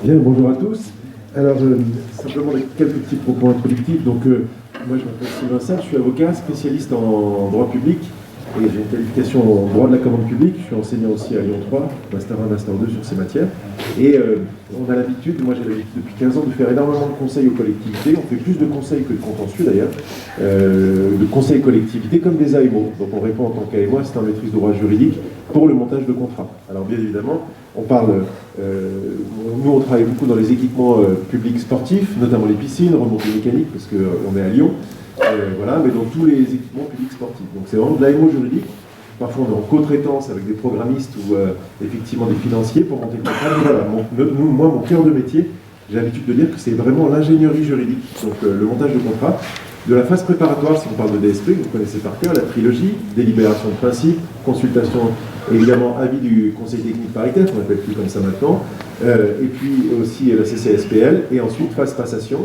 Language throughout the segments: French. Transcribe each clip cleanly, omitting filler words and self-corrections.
Bien, bonjour à tous. Alors, simplement quelques petits propos introductifs. Donc, moi, je m'appelle Sylvain Salle, je suis avocat, spécialiste en droit public et j'ai une qualification en droit de la commande publique. Je suis enseignant aussi à Lyon 3, Master 1, Master 2 sur ces matières. Et on a l'habitude, moi j'ai l'habitude depuis 15 ans de faire énormément de conseils aux collectivités. On fait plus de conseils que de contentieux d'ailleurs, de conseils aux collectivités comme des AMO. Donc on répond en tant qu'AMO, c'est un maîtrise de droit juridique pour le montage de contrats. Alors bien évidemment, on parle, nous on travaille beaucoup dans les équipements publics sportifs, notamment les piscines, remontées mécaniques, parce qu'on est à Lyon, voilà, mais dans tous les équipements publics sportifs. Donc c'est vraiment de l'AMO juridique. Parfois on est en co-traitance avec des programmistes ou effectivement des financiers pour monter le contrat. Mais voilà, moi mon cœur de métier, j'ai l'habitude de dire que c'est vraiment l'ingénierie juridique, donc le montage de contrat. De la phase préparatoire, si on parle de DSP, vous connaissez par cœur, la trilogie, délibération de principe, consultation, évidemment, avis du conseil technique paritaire, qu'on n'appelle plus comme ça maintenant, et puis aussi la CCSPL, et ensuite phase passation,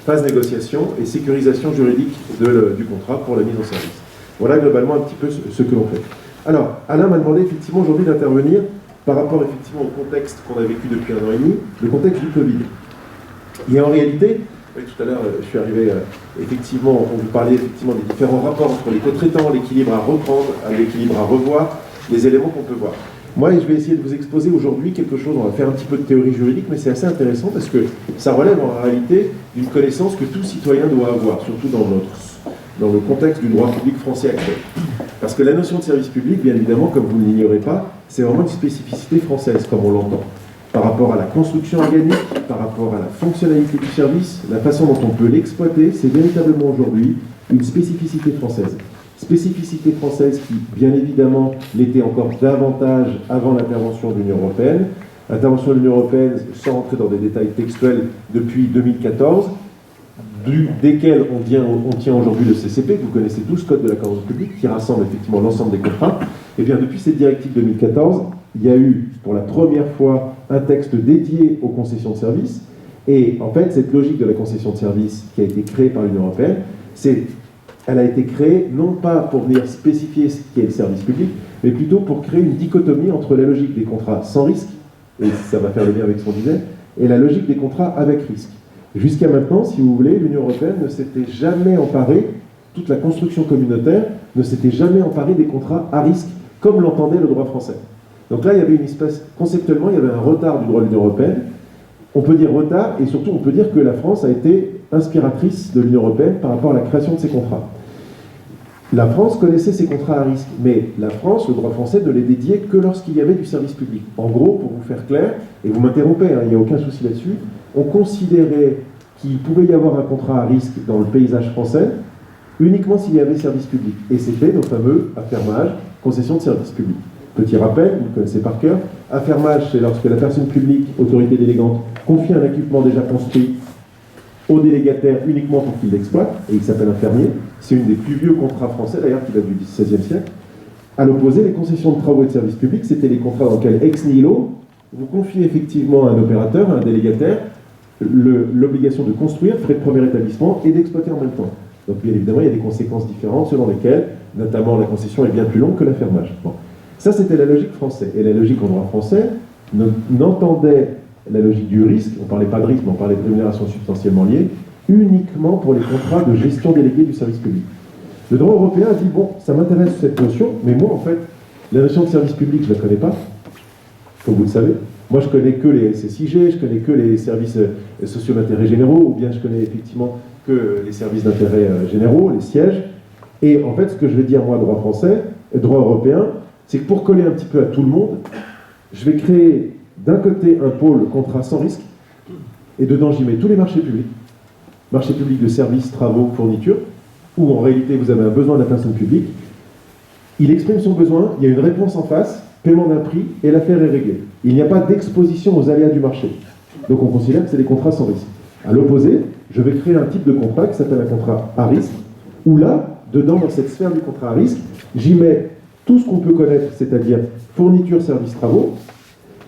phase négociation et sécurisation juridique du contrat pour la mise en service. Voilà globalement un petit peu ce que l'on fait. Alors, Alain m'a demandé effectivement aujourd'hui d'intervenir par rapport effectivement au contexte qu'on a vécu depuis 1 an et demi, le contexte du Covid. Et en réalité, oui, tout à l'heure, je suis arrivé, effectivement, on vous parlait effectivement des différents rapports entre les co-traitants, l'équilibre à reprendre, l'équilibre à revoir, les éléments qu'on peut voir. Moi, je vais essayer de vous exposer aujourd'hui quelque chose, on va faire un petit peu de théorie juridique, mais c'est assez intéressant parce que ça relève en réalité d'une connaissance que tout citoyen doit avoir, surtout dans le contexte du droit public français actuel. Parce que la notion de service public, bien évidemment, comme vous ne l'ignorez pas, c'est vraiment une spécificité française, comme on l'entend. Par rapport à la construction organique, par rapport à la fonctionnalité du service, la façon dont on peut l'exploiter, c'est véritablement aujourd'hui une spécificité française. Spécificité française qui, bien évidemment, l'était encore davantage avant l'intervention de l'Union européenne. Intervention de l'Union européenne, sans rentrer dans des détails textuels, depuis 2014, desquels on tient aujourd'hui le CCP, que vous connaissez tous, Code de la commande publique, qui rassemble effectivement l'ensemble des contrats. Et bien, depuis cette directive 2014, il y a eu, pour la première fois, un texte dédié aux concessions de services. Et en fait, cette logique de la concession de services qui a été créée par l'Union européenne, elle a été créée non pas pour venir spécifier ce qu'est le service public, mais plutôt pour créer une dichotomie entre la logique des contrats sans risque, et ça va faire le lien avec ce qu'on disait, et la logique des contrats avec risque. Jusqu'à maintenant, si vous voulez, l'Union européenne ne s'était jamais emparée, toute la construction communautaire ne s'était jamais emparée des contrats à risque, comme l'entendait le droit français. Donc là, il y avait une espèce, conceptuellement, il y avait un retard du droit de l'Union européenne. On peut dire retard, et surtout on peut dire que la France a été inspiratrice de l'Union européenne par rapport à la création de ces contrats. La France connaissait ces contrats à risque, mais la France, le droit français, ne les dédiait que lorsqu'il y avait du service public. En gros, pour vous faire clair, et vous m'interrompez, il n'y a aucun souci là-dessus, on considérait qu'il pouvait y avoir un contrat à risque dans le paysage français uniquement s'il y avait service public. Et c'était nos fameux affermages, concession de service public. Petit rappel, vous le connaissez par cœur, affermage, c'est lorsque la personne publique, autorité délégante, confie un équipement déjà construit au délégataire uniquement pour qu'il l'exploite, et il s'appelle un fermier. C'est une des plus vieux contrats français, d'ailleurs, qui date du XVIe siècle. À l'opposé, les concessions de travaux et de services publics, c'était les contrats dans lesquels, ex nihilo, vous confiez effectivement à un opérateur, à un délégataire, l'obligation de construire, frais de premier établissement, et d'exploiter en même temps. Donc, bien évidemment, il y a des conséquences différentes selon lesquelles, notamment, la concession est bien plus longue que l'affermage. Bon. Ça, c'était la logique française. Et la logique en droit français n'entendait la logique du risque, on ne parlait pas de risque, mais on parlait de rémunération substantiellement liée, uniquement pour les contrats de gestion déléguée du service public. Le droit européen a dit, bon, ça m'intéresse cette notion, mais moi, en fait, la notion de service public, je ne la connais pas, comme vous le savez. Moi, je connais que les SSIG, je connais que les services sociaux d'intérêt généraux, ou bien je connais effectivement que les services d'intérêt généraux, les sièges. Et en fait, ce que je vais dire, moi, droit français, droit européen, c'est que pour coller un petit peu à tout le monde, je vais créer d'un côté un pôle contrat sans risque, et dedans j'y mets tous les marchés publics de services, travaux, fournitures, où en réalité vous avez un besoin de la personne publique, il exprime son besoin, il y a une réponse en face, paiement d'un prix, et l'affaire est réglée. Il n'y a pas d'exposition aux aléas du marché. Donc on considère que c'est des contrats sans risque. À l'opposé, je vais créer un type de contrat qui s'appelle un contrat à risque, où là, dedans, dans cette sphère du contrat à risque, j'y mets tout ce qu'on peut connaître, c'est-à-dire fourniture, services, travaux,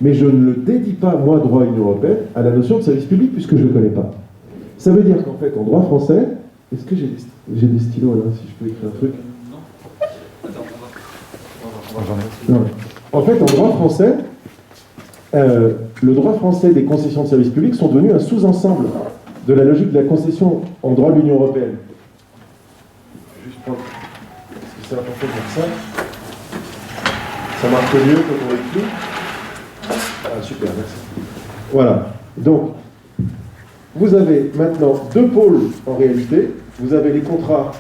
mais je ne le dédie pas, moi, droit Union européenne, à la notion de service public, puisque je ne le connais pas. Ça veut dire qu'en fait, en droit français, est-ce que j'ai des stylos là, si je peux écrire un truc? Non. En fait, en droit français, le droit français des concessions de services publics sont devenus un sous-ensemble de la logique de la concession en droit de l'Union européenne. Juste prendre, parce que c'est important de faire ça. Ça marche mieux quand on écrit. Ah, super, merci. Voilà. Donc, vous avez maintenant deux pôles en réalité. Vous avez les contrats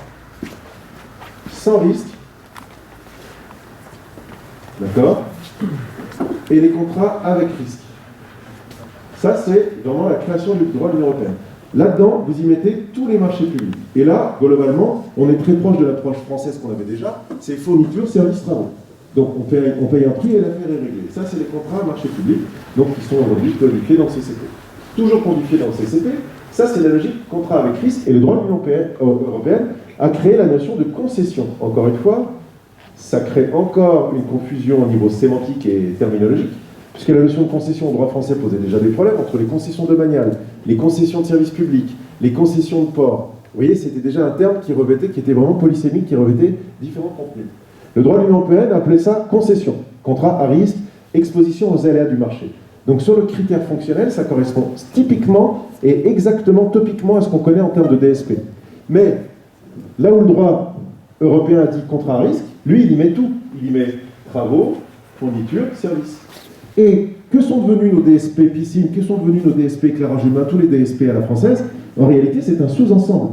sans risque, d'accord, et les contrats avec risque. Ça, c'est vraiment la création du droit de l'Union européenne. Là-dedans, vous y mettez tous les marchés publics. Et là, globalement, on est très proche de l'approche française qu'on avait déjà, c'est fourniture, services, travaux. Donc, on paye un prix et l'affaire est réglée. Ça, c'est les contrats marchés publics, donc qui sont aujourd'hui codifiés dans le CCP. Toujours codifiés dans le CCP, ça, c'est la logique contrat avec risque, et le droit de l'Union européenne a créé la notion de concession. Encore une fois, ça crée encore une confusion au niveau sémantique et terminologique, puisque la notion de concession au droit français posait déjà des problèmes entre les concessions domaniales, les concessions de services publics, les concessions de port. Vous voyez, c'était déjà un terme qui était vraiment polysémique, qui revêtait différents contenus. Le droit de l'Union européenne appelait ça concession, contrat à risque, exposition aux aléas du marché. Donc sur le critère fonctionnel, ça correspond typiquement et exactement, topiquement à ce qu'on connaît en termes de DSP. Mais là où le droit européen a dit contrat à risque, lui, il y met tout. Il y met travaux, fournitures, services. Et que sont devenus nos DSP piscine, que sont devenus nos DSP éclairage humain, tous les DSP à la française? En réalité, c'est un sous-ensemble.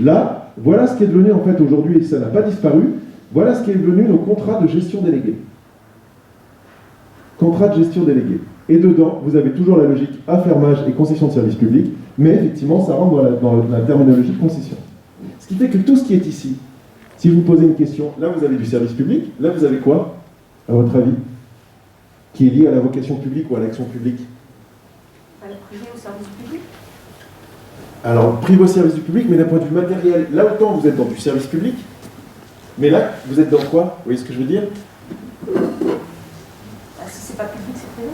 Là, voilà ce qui est devenu en fait aujourd'hui, et ça n'a pas disparu, voilà ce qui est devenu nos contrats de gestion déléguée. Contrat de gestion déléguée. Et dedans, vous avez toujours la logique affermage et concession de services publics, mais effectivement, ça rentre dans la terminologie de concession. Ce qui fait que tout ce qui est ici, si vous posez une question, là vous avez du service public, là vous avez quoi, à votre avis, qui est lié à la vocation publique ou à l'action publique? À la privé au service public. Alors, privé au service du public, mais d'un point de vue matériel, là autant vous êtes dans du service public, mais là, vous êtes dans quoi? Vous voyez ce que je veux dire? Si c'est pas public, c'est privé?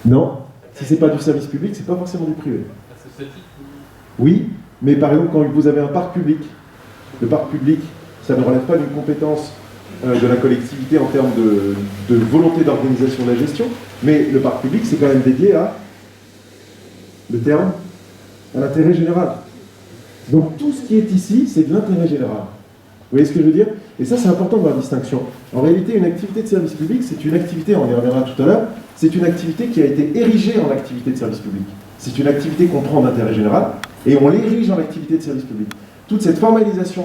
Non. Si c'est pas du service public, c'est pas forcément du privé. Oui, mais par exemple, quand vous avez un parc public, le parc public, ça ne relève pas d'une compétence de la collectivité en termes de volonté d'organisation de la gestion, mais le parc public, c'est quand même dédié à le terme, à l'intérêt général. Donc tout ce qui est ici, c'est de l'intérêt général. Vous voyez ce que je veux dire? Et ça, c'est important de voir la distinction. En réalité, une activité de service public, c'est une activité, on y reviendra tout à l'heure, c'est une activité qui a été érigée en activité de service public. C'est une activité qu'on prend d'intérêt général et on l'érige en activité de service public. Toute cette formalisation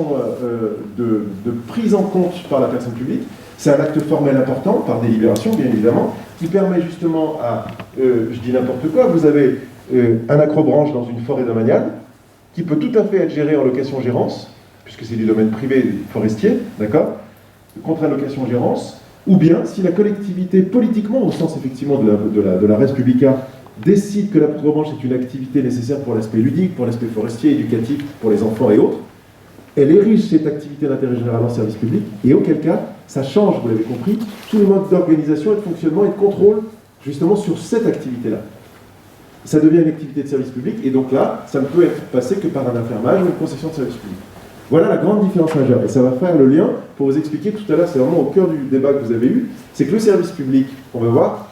de prise en compte par la personne publique, c'est un acte formel important, par délibération bien évidemment, qui permet justement à, je dis n'importe quoi, vous avez un acrobranche dans une forêt domaniale, qui peut tout à fait être géré en location-gérance, puisque c'est du domaine privé forestier, d'accord, contre la location-gérance, ou bien si la collectivité, politiquement, au sens effectivement de la res publica, décide que la acrobranche est une activité nécessaire pour l'aspect ludique, pour l'aspect forestier, éducatif, pour les enfants et autres, elle érige cette activité d'intérêt général en service public, et auquel cas, ça change, vous l'avez compris, tout le mode d'organisation et de fonctionnement et de contrôle, justement, sur cette activité-là. Ça devient une activité de service public, et donc là, ça ne peut être passé que par un affermage ou une concession de service public. Voilà la grande différence majeure, et ça va faire le lien pour vous expliquer tout à l'heure, c'est vraiment au cœur du débat que vous avez eu, c'est que le service public, on va voir,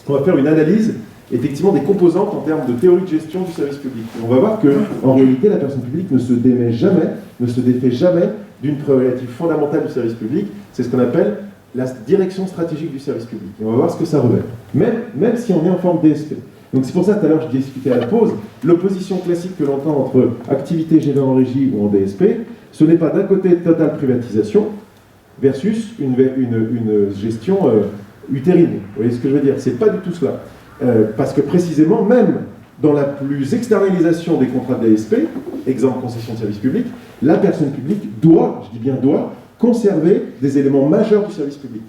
on va faire une analyse, effectivement, des composantes en termes de théorie de gestion du service public. Et on va voir qu'en réalité, la personne publique ne se démet jamais, ne se défait jamais d'une prérogative fondamentale du service public, c'est ce qu'on appelle la direction stratégique du service public. Et on va voir ce que ça revêt, même si on est en forme DSP. Donc c'est pour ça, tout à l'heure, je discutais à la pause, l'opposition classique que l'on entend entre activité gérée en régie ou en DSP, ce n'est pas d'un côté totale privatisation versus une gestion utérine. Vous voyez ce que je veux dire? C'est pas du tout cela. Parce que précisément, même dans la plus externalisation des contrats de DSP, exemple concession de service public, la personne publique doit, je dis bien doit, conserver des éléments majeurs du service public,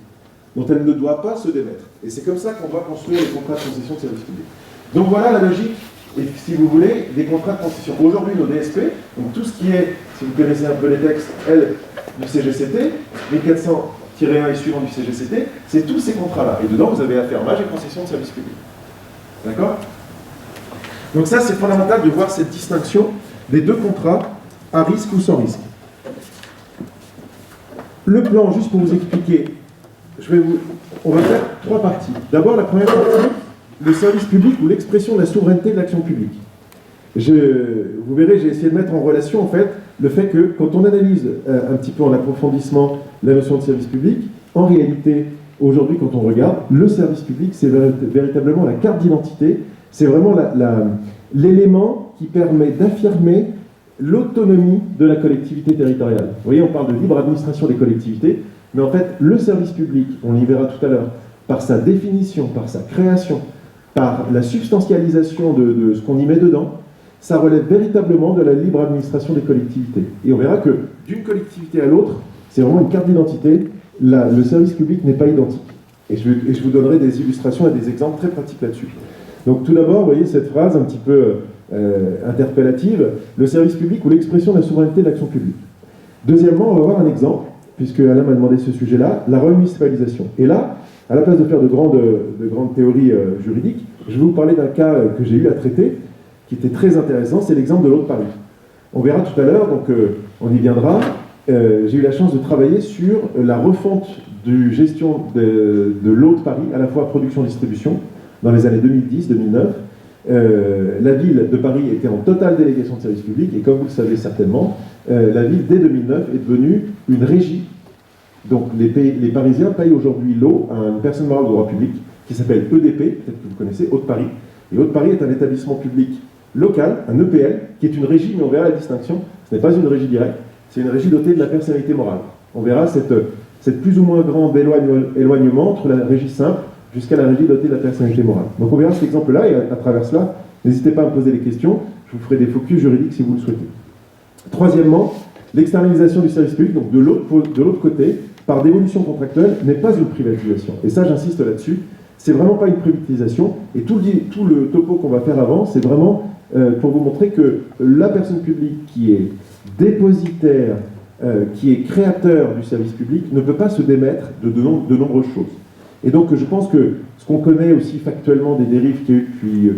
dont elle ne doit pas se démettre. Et c'est comme ça qu'on va construire les contrats de concession de service public. Donc voilà la logique, et si vous voulez, des contrats de concession. Aujourd'hui, nos DSP, donc tout ce qui est, si vous connaissez un peu les textes, L du CGCT, 1400-1 et suivant du CGCT, c'est tous ces contrats-là. Et dedans, vous avez affermage et concession de service public. D'accord? Donc ça, c'est fondamental de voir cette distinction des deux contrats à risque ou sans risque. Le plan, juste pour vous expliquer on va faire 3 parties. D'abord, la première partie, le service public ou l'expression de la souveraineté de l'action publique. Vous verrez, j'ai essayé de mettre en relation, en fait, le fait que quand on analyse un petit peu en approfondissement la notion de service public, en réalité, aujourd'hui, quand on regarde, le service public, c'est véritablement la carte d'identité, c'est vraiment l'élément qui permet d'affirmer l'autonomie de la collectivité territoriale. Vous voyez, on parle de libre administration des collectivités, mais en fait, le service public, on y verra tout à l'heure, par sa définition, par sa création, par la substantialisation de ce qu'on y met dedans, ça relève véritablement de la libre administration des collectivités. Et on verra que d'une collectivité à l'autre, c'est vraiment une carte d'identité. Le service public n'est pas identique. Et je vous donnerai des illustrations et des exemples très pratiques là-dessus. Donc tout d'abord, vous voyez cette phrase un petit peu interpellative, le service public ou l'expression de la souveraineté de l'action publique. Deuxièmement, on va voir un exemple, puisque Alain m'a demandé ce sujet-là, la remunicipalisation. Et là, à la place de faire de grandes théories juridiques, je vais vous parler d'un cas que j'ai eu à traiter, qui était très intéressant, c'est l'exemple de l'eau de Paris. On verra tout à l'heure, donc on y viendra. J'ai eu la chance de travailler sur la refonte de gestion de l'eau de Paris, à la fois production-distribution, dans les années 2010-2009. La ville de Paris était en totale délégation de service public, et comme vous le savez certainement, la ville, dès 2009, est devenue une régie. Donc les Parisiens payent aujourd'hui l'eau à une personne morale de droit public, qui s'appelle EDP, peut-être que vous connaissez, Eau-de-Paris. Et Eau-de-Paris est un établissement public local, un EPL, qui est une régie, mais on verra la distinction, ce n'est pas une régie directe, c'est une régie dotée de la personnalité morale. On verra cette plus ou moins grand éloignement entre la régie simple jusqu'à la régie dotée de la personnalité morale. Donc on verra cet exemple-là, et à travers cela, n'hésitez pas à me poser des questions, je vous ferai des focus juridiques si vous le souhaitez. Troisièmement, l'externalisation du service public, donc de l'autre côté, par dévolution contractuelle, n'est pas une privatisation. Et ça, j'insiste là-dessus, c'est vraiment pas une privatisation, et tout le topo qu'on va faire avant, c'est vraiment pour vous montrer que la personne publique qui est dépositaire, qui est créateur du service public, ne peut pas se démettre de nombreuses choses. Et donc je pense que ce qu'on connaît aussi factuellement des dérives qu'il y a eu depuis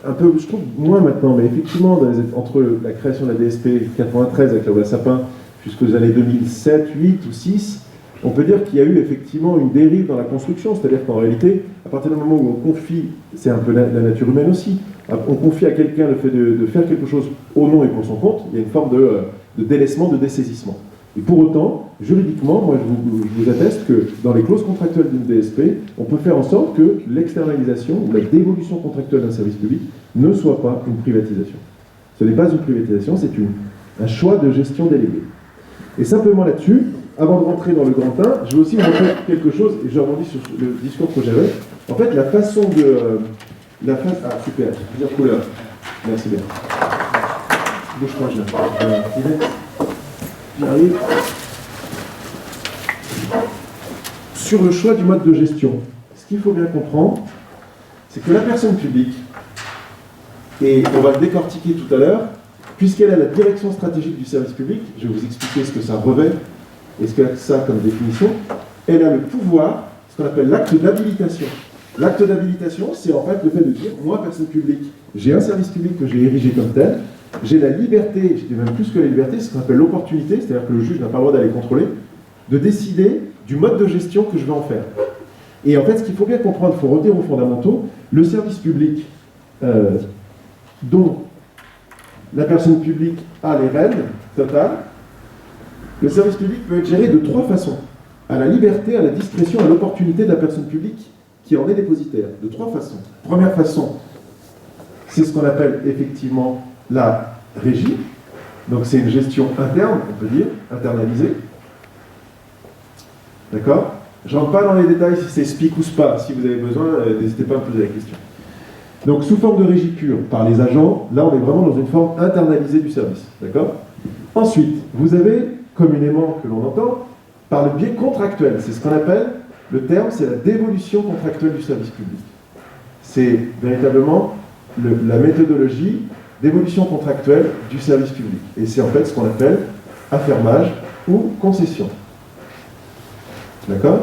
un peu, je trouve moins maintenant, mais effectivement entre la création de la DSP 93 avec la loi Sapin jusqu'aux années 2007, 8 ou 6, on peut dire qu'il y a eu effectivement une dérive dans la construction, c'est-à-dire qu'en réalité, à partir du moment où on confie, c'est un peu la nature humaine aussi, on confie à quelqu'un le fait de faire quelque chose au nom et pour son compte, il y a une forme de délaissement, de dessaisissement. Et pour autant, juridiquement, moi je vous atteste que dans les clauses contractuelles d'une DSP, on peut faire en sorte que l'externalisation ou la dévolution contractuelle d'un service public ne soit pas une privatisation. Ce n'est pas une privatisation, c'est un choix de gestion déléguée. Et simplement là-dessus, avant de rentrer dans le grand 1, je vais aussi vous montrer quelque chose, et je rebondis sur le discours que j'avais. En fait, la façon de... ah, super, plusieurs couleurs. Merci bien. Bouge-moi, j'arrive. Sur le choix du mode de gestion, ce qu'il faut bien comprendre, c'est que la personne publique, et on va le décortiquer tout à l'heure, puisqu'elle a la direction stratégique du service public, je vais vous expliquer ce que ça revêt, et ce que ça comme définition, elle a le pouvoir, ce qu'on appelle l'acte d'habilitation. L'acte d'habilitation, c'est en fait le fait de dire, moi, personne publique, j'ai un service public que j'ai érigé comme tel, j'ai la liberté, je dis même plus que la liberté, c'est ce qu'on appelle l'opportunité, c'est-à-dire que le juge n'a pas le droit d'aller contrôler, de décider du mode de gestion que je vais en faire. Et en fait, ce qu'il faut bien comprendre, il faut retenir aux fondamentaux, le service public dont la personne publique a les rênes totales, le service public peut être géré de 3 façons. À la liberté, à la discrétion, à l'opportunité de la personne publique qui en est dépositaire. De 3 façons. Première façon, c'est ce qu'on appelle effectivement la régie. Donc c'est une gestion interne, on peut dire, internalisée. D'accord ? Je ne rentre pas dans les détails si c'est SPIC ou SPA. Si vous avez besoin, n'hésitez pas à me poser la question. Donc sous forme de régie pure par les agents, là on est vraiment dans une forme internalisée du service. D'accord ? Ensuite, vous avez communément, que l'on entend, par le biais contractuel. C'est ce qu'on appelle, le terme, c'est la dévolution contractuelle du service public. C'est véritablement la méthodologie d'évolution contractuelle du service public. Et c'est en fait ce qu'on appelle affermage ou concession. D'accord ?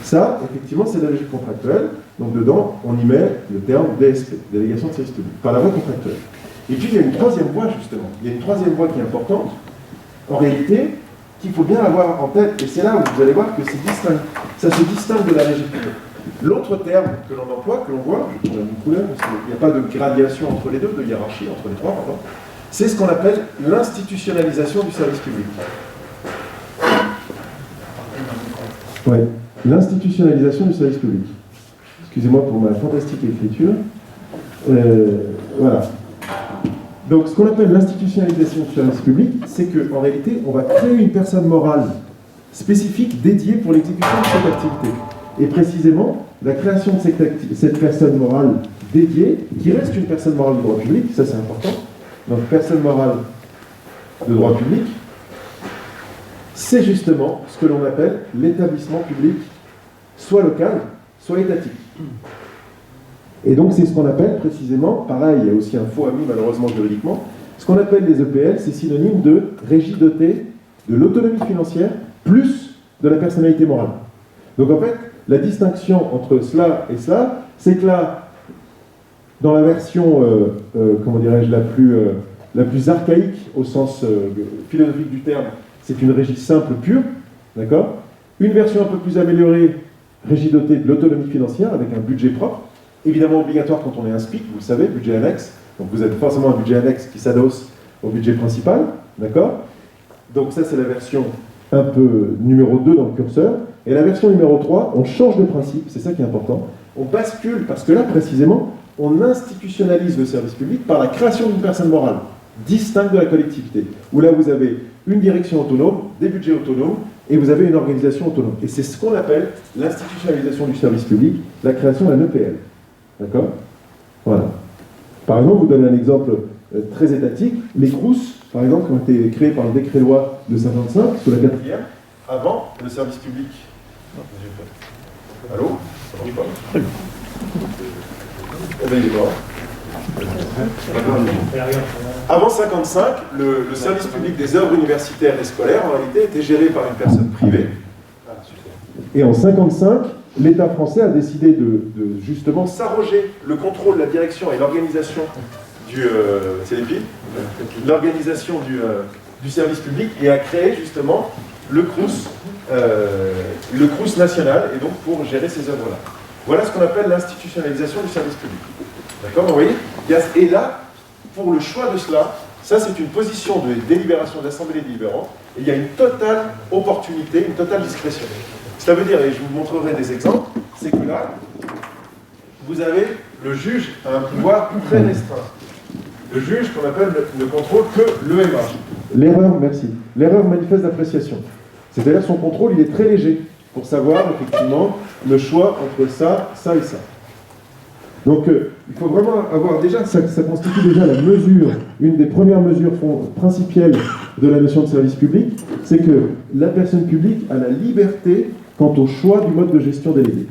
Ça, effectivement, c'est la logique contractuelle. Donc dedans, on y met le terme DSP, délégation de service public, par la voie contractuelle. Et puis il y a une troisième voie, justement. Il y a une troisième voie qui est importante, en réalité, qu'il faut bien avoir en tête, et c'est là où vous allez voir que c'est distinct. Ça se distingue de la régie privée. L'autre terme que l'on emploie, que l'on voit, je prends une couleur, parce qu'il n'y a pas de gradation entre les deux, de hiérarchie entre les trois, pardon, c'est ce qu'on appelle l'institutionnalisation du service public. Oui, l'institutionnalisation du service public. Excusez-moi pour ma fantastique écriture. Voilà. Donc, ce qu'on appelle l'institutionnalisation du service public, c'est qu'en réalité, on va créer une personne morale spécifique dédiée pour l'exécution de cette activité. Et précisément, la création de cette personne morale dédiée, qui reste une personne morale de droit public, ça c'est important, donc personne morale de droit public, c'est justement ce que l'on appelle l'établissement public, soit local, soit étatique. Et donc c'est ce qu'on appelle précisément, pareil, il y a aussi un faux ami malheureusement juridiquement, ce qu'on appelle les EPL, c'est synonyme de régie dotée de l'autonomie financière plus de la personnalité morale. Donc en fait, la distinction entre cela et cela, c'est que là, dans la version, comment dirais-je, la plus archaïque au sens philosophique du terme, c'est une régie simple pure, d'accord ? Une version un peu plus améliorée, régie dotée de l'autonomie financière avec un budget propre, évidemment obligatoire quand on est un SPIC, vous le savez, budget annexe, donc vous avez forcément un budget annexe qui s'adosse au budget principal, d'accord ? Donc ça c'est la version un peu numéro 2 dans le curseur, et la version numéro 3, on change de principe, c'est ça qui est important, on bascule, parce que là précisément, on institutionnalise le service public par la création d'une personne morale, distincte de la collectivité, où là vous avez une direction autonome, des budgets autonomes, et vous avez une organisation autonome. Et c'est ce qu'on appelle l'institutionnalisation du service public, la création d'un EPL. D'accord ? Voilà. Par exemple, vous donne un exemple très étatique, les CROUS, par exemple, qui ont été créés par le décret-loi de 55, sous la 4e, avant le service public. Allô ? Ça marche pas ? Eh bien, il est mort. Avant 55, le service public des œuvres universitaires et scolaires, en réalité, était géré par une personne privée. Et en 55, l'État français a décidé de justement s'arroger le contrôle, la direction et l'organisation l'organisation du service public et a créé justement le CROUS national, et donc pour gérer ces œuvres-là. Voilà ce qu'on appelle l'institutionnalisation du service public. D'accord, vous voyez ? Et là, pour le choix de cela, ça c'est une position de délibération de l'Assemblée délibérante, et il y a une totale opportunité, une totale discrétion. Ça veut dire, et je vous montrerai des exemples, c'est que là, vous avez le juge a un pouvoir très restreint. Le juge qu'on appelle ne contrôle que l'EMA. L'erreur, merci. L'erreur manifeste d'appréciation. C'est-à-dire son contrôle, il est très léger pour savoir effectivement le choix entre ça, ça et ça. Donc il faut vraiment avoir déjà, ça constitue déjà la mesure, une des premières mesures principielles de la notion de service public, c'est que la personne publique a la liberté quant au choix du mode de gestion délégué.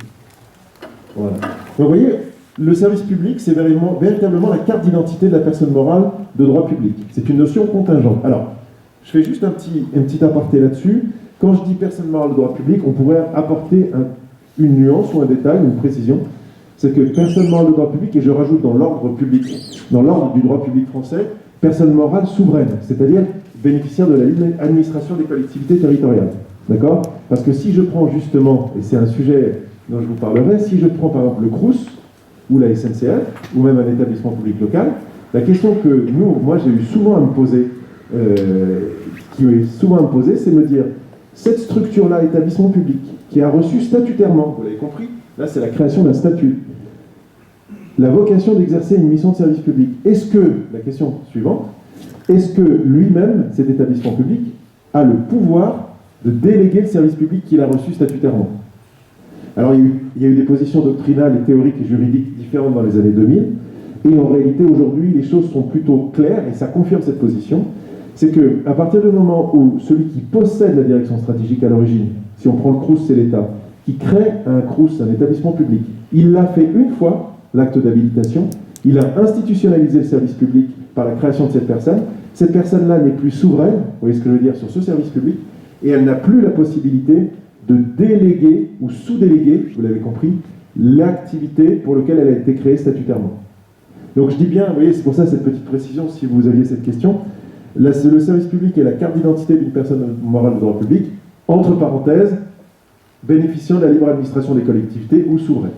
Voilà. Donc vous voyez, le service public, c'est véritablement la carte d'identité de la personne morale de droit public. C'est une notion contingente. Alors, je fais juste un petit aparté là-dessus. Quand je dis personne morale de droit public, on pourrait apporter une nuance ou un détail, une précision. C'est que personne morale de droit public, et je rajoute dans l'ordre public, dans l'ordre du droit public français, personne morale souveraine, c'est-à-dire bénéficiaire de la libre administration des collectivités territoriales. D'accord ? Parce que si je prends justement, et c'est un sujet dont je vous parlerai, si je prends par exemple le CROUS, ou la SNCF, ou même un établissement public local, la question que moi j'ai eu souvent à me poser, c'est me dire, cette structure-là, établissement public, qui a reçu statutairement, vous l'avez compris, là c'est la création d'un statut, la vocation d'exercer une mission de service public, est-ce que, la question suivante, est-ce que lui-même, cet établissement public, a le pouvoir de déléguer le service public qu'il a reçu statutairement ? Alors, il y a eu des positions doctrinales et théoriques et juridiques différentes dans les années 2000, et en réalité, aujourd'hui, les choses sont plutôt claires, et ça confirme cette position, c'est qu'à partir du moment où celui qui possède la direction stratégique à l'origine, si on prend le CROUS, c'est l'État, qui crée un CROUS, un établissement public, il l'a fait une fois, l'acte d'habilitation, il a institutionnalisé le service public par la création de cette personne-là n'est plus souveraine, vous voyez ce que je veux dire, sur ce service public, et elle n'a plus la possibilité de déléguer ou sous-déléguer, vous l'avez compris, l'activité pour laquelle elle a été créée statutairement. Donc je dis bien, vous voyez, c'est pour ça cette petite précision, si vous aviez cette question, le service public est la carte d'identité d'une personne morale de droit public, entre parenthèses, bénéficiant de la libre administration des collectivités ou souveraine.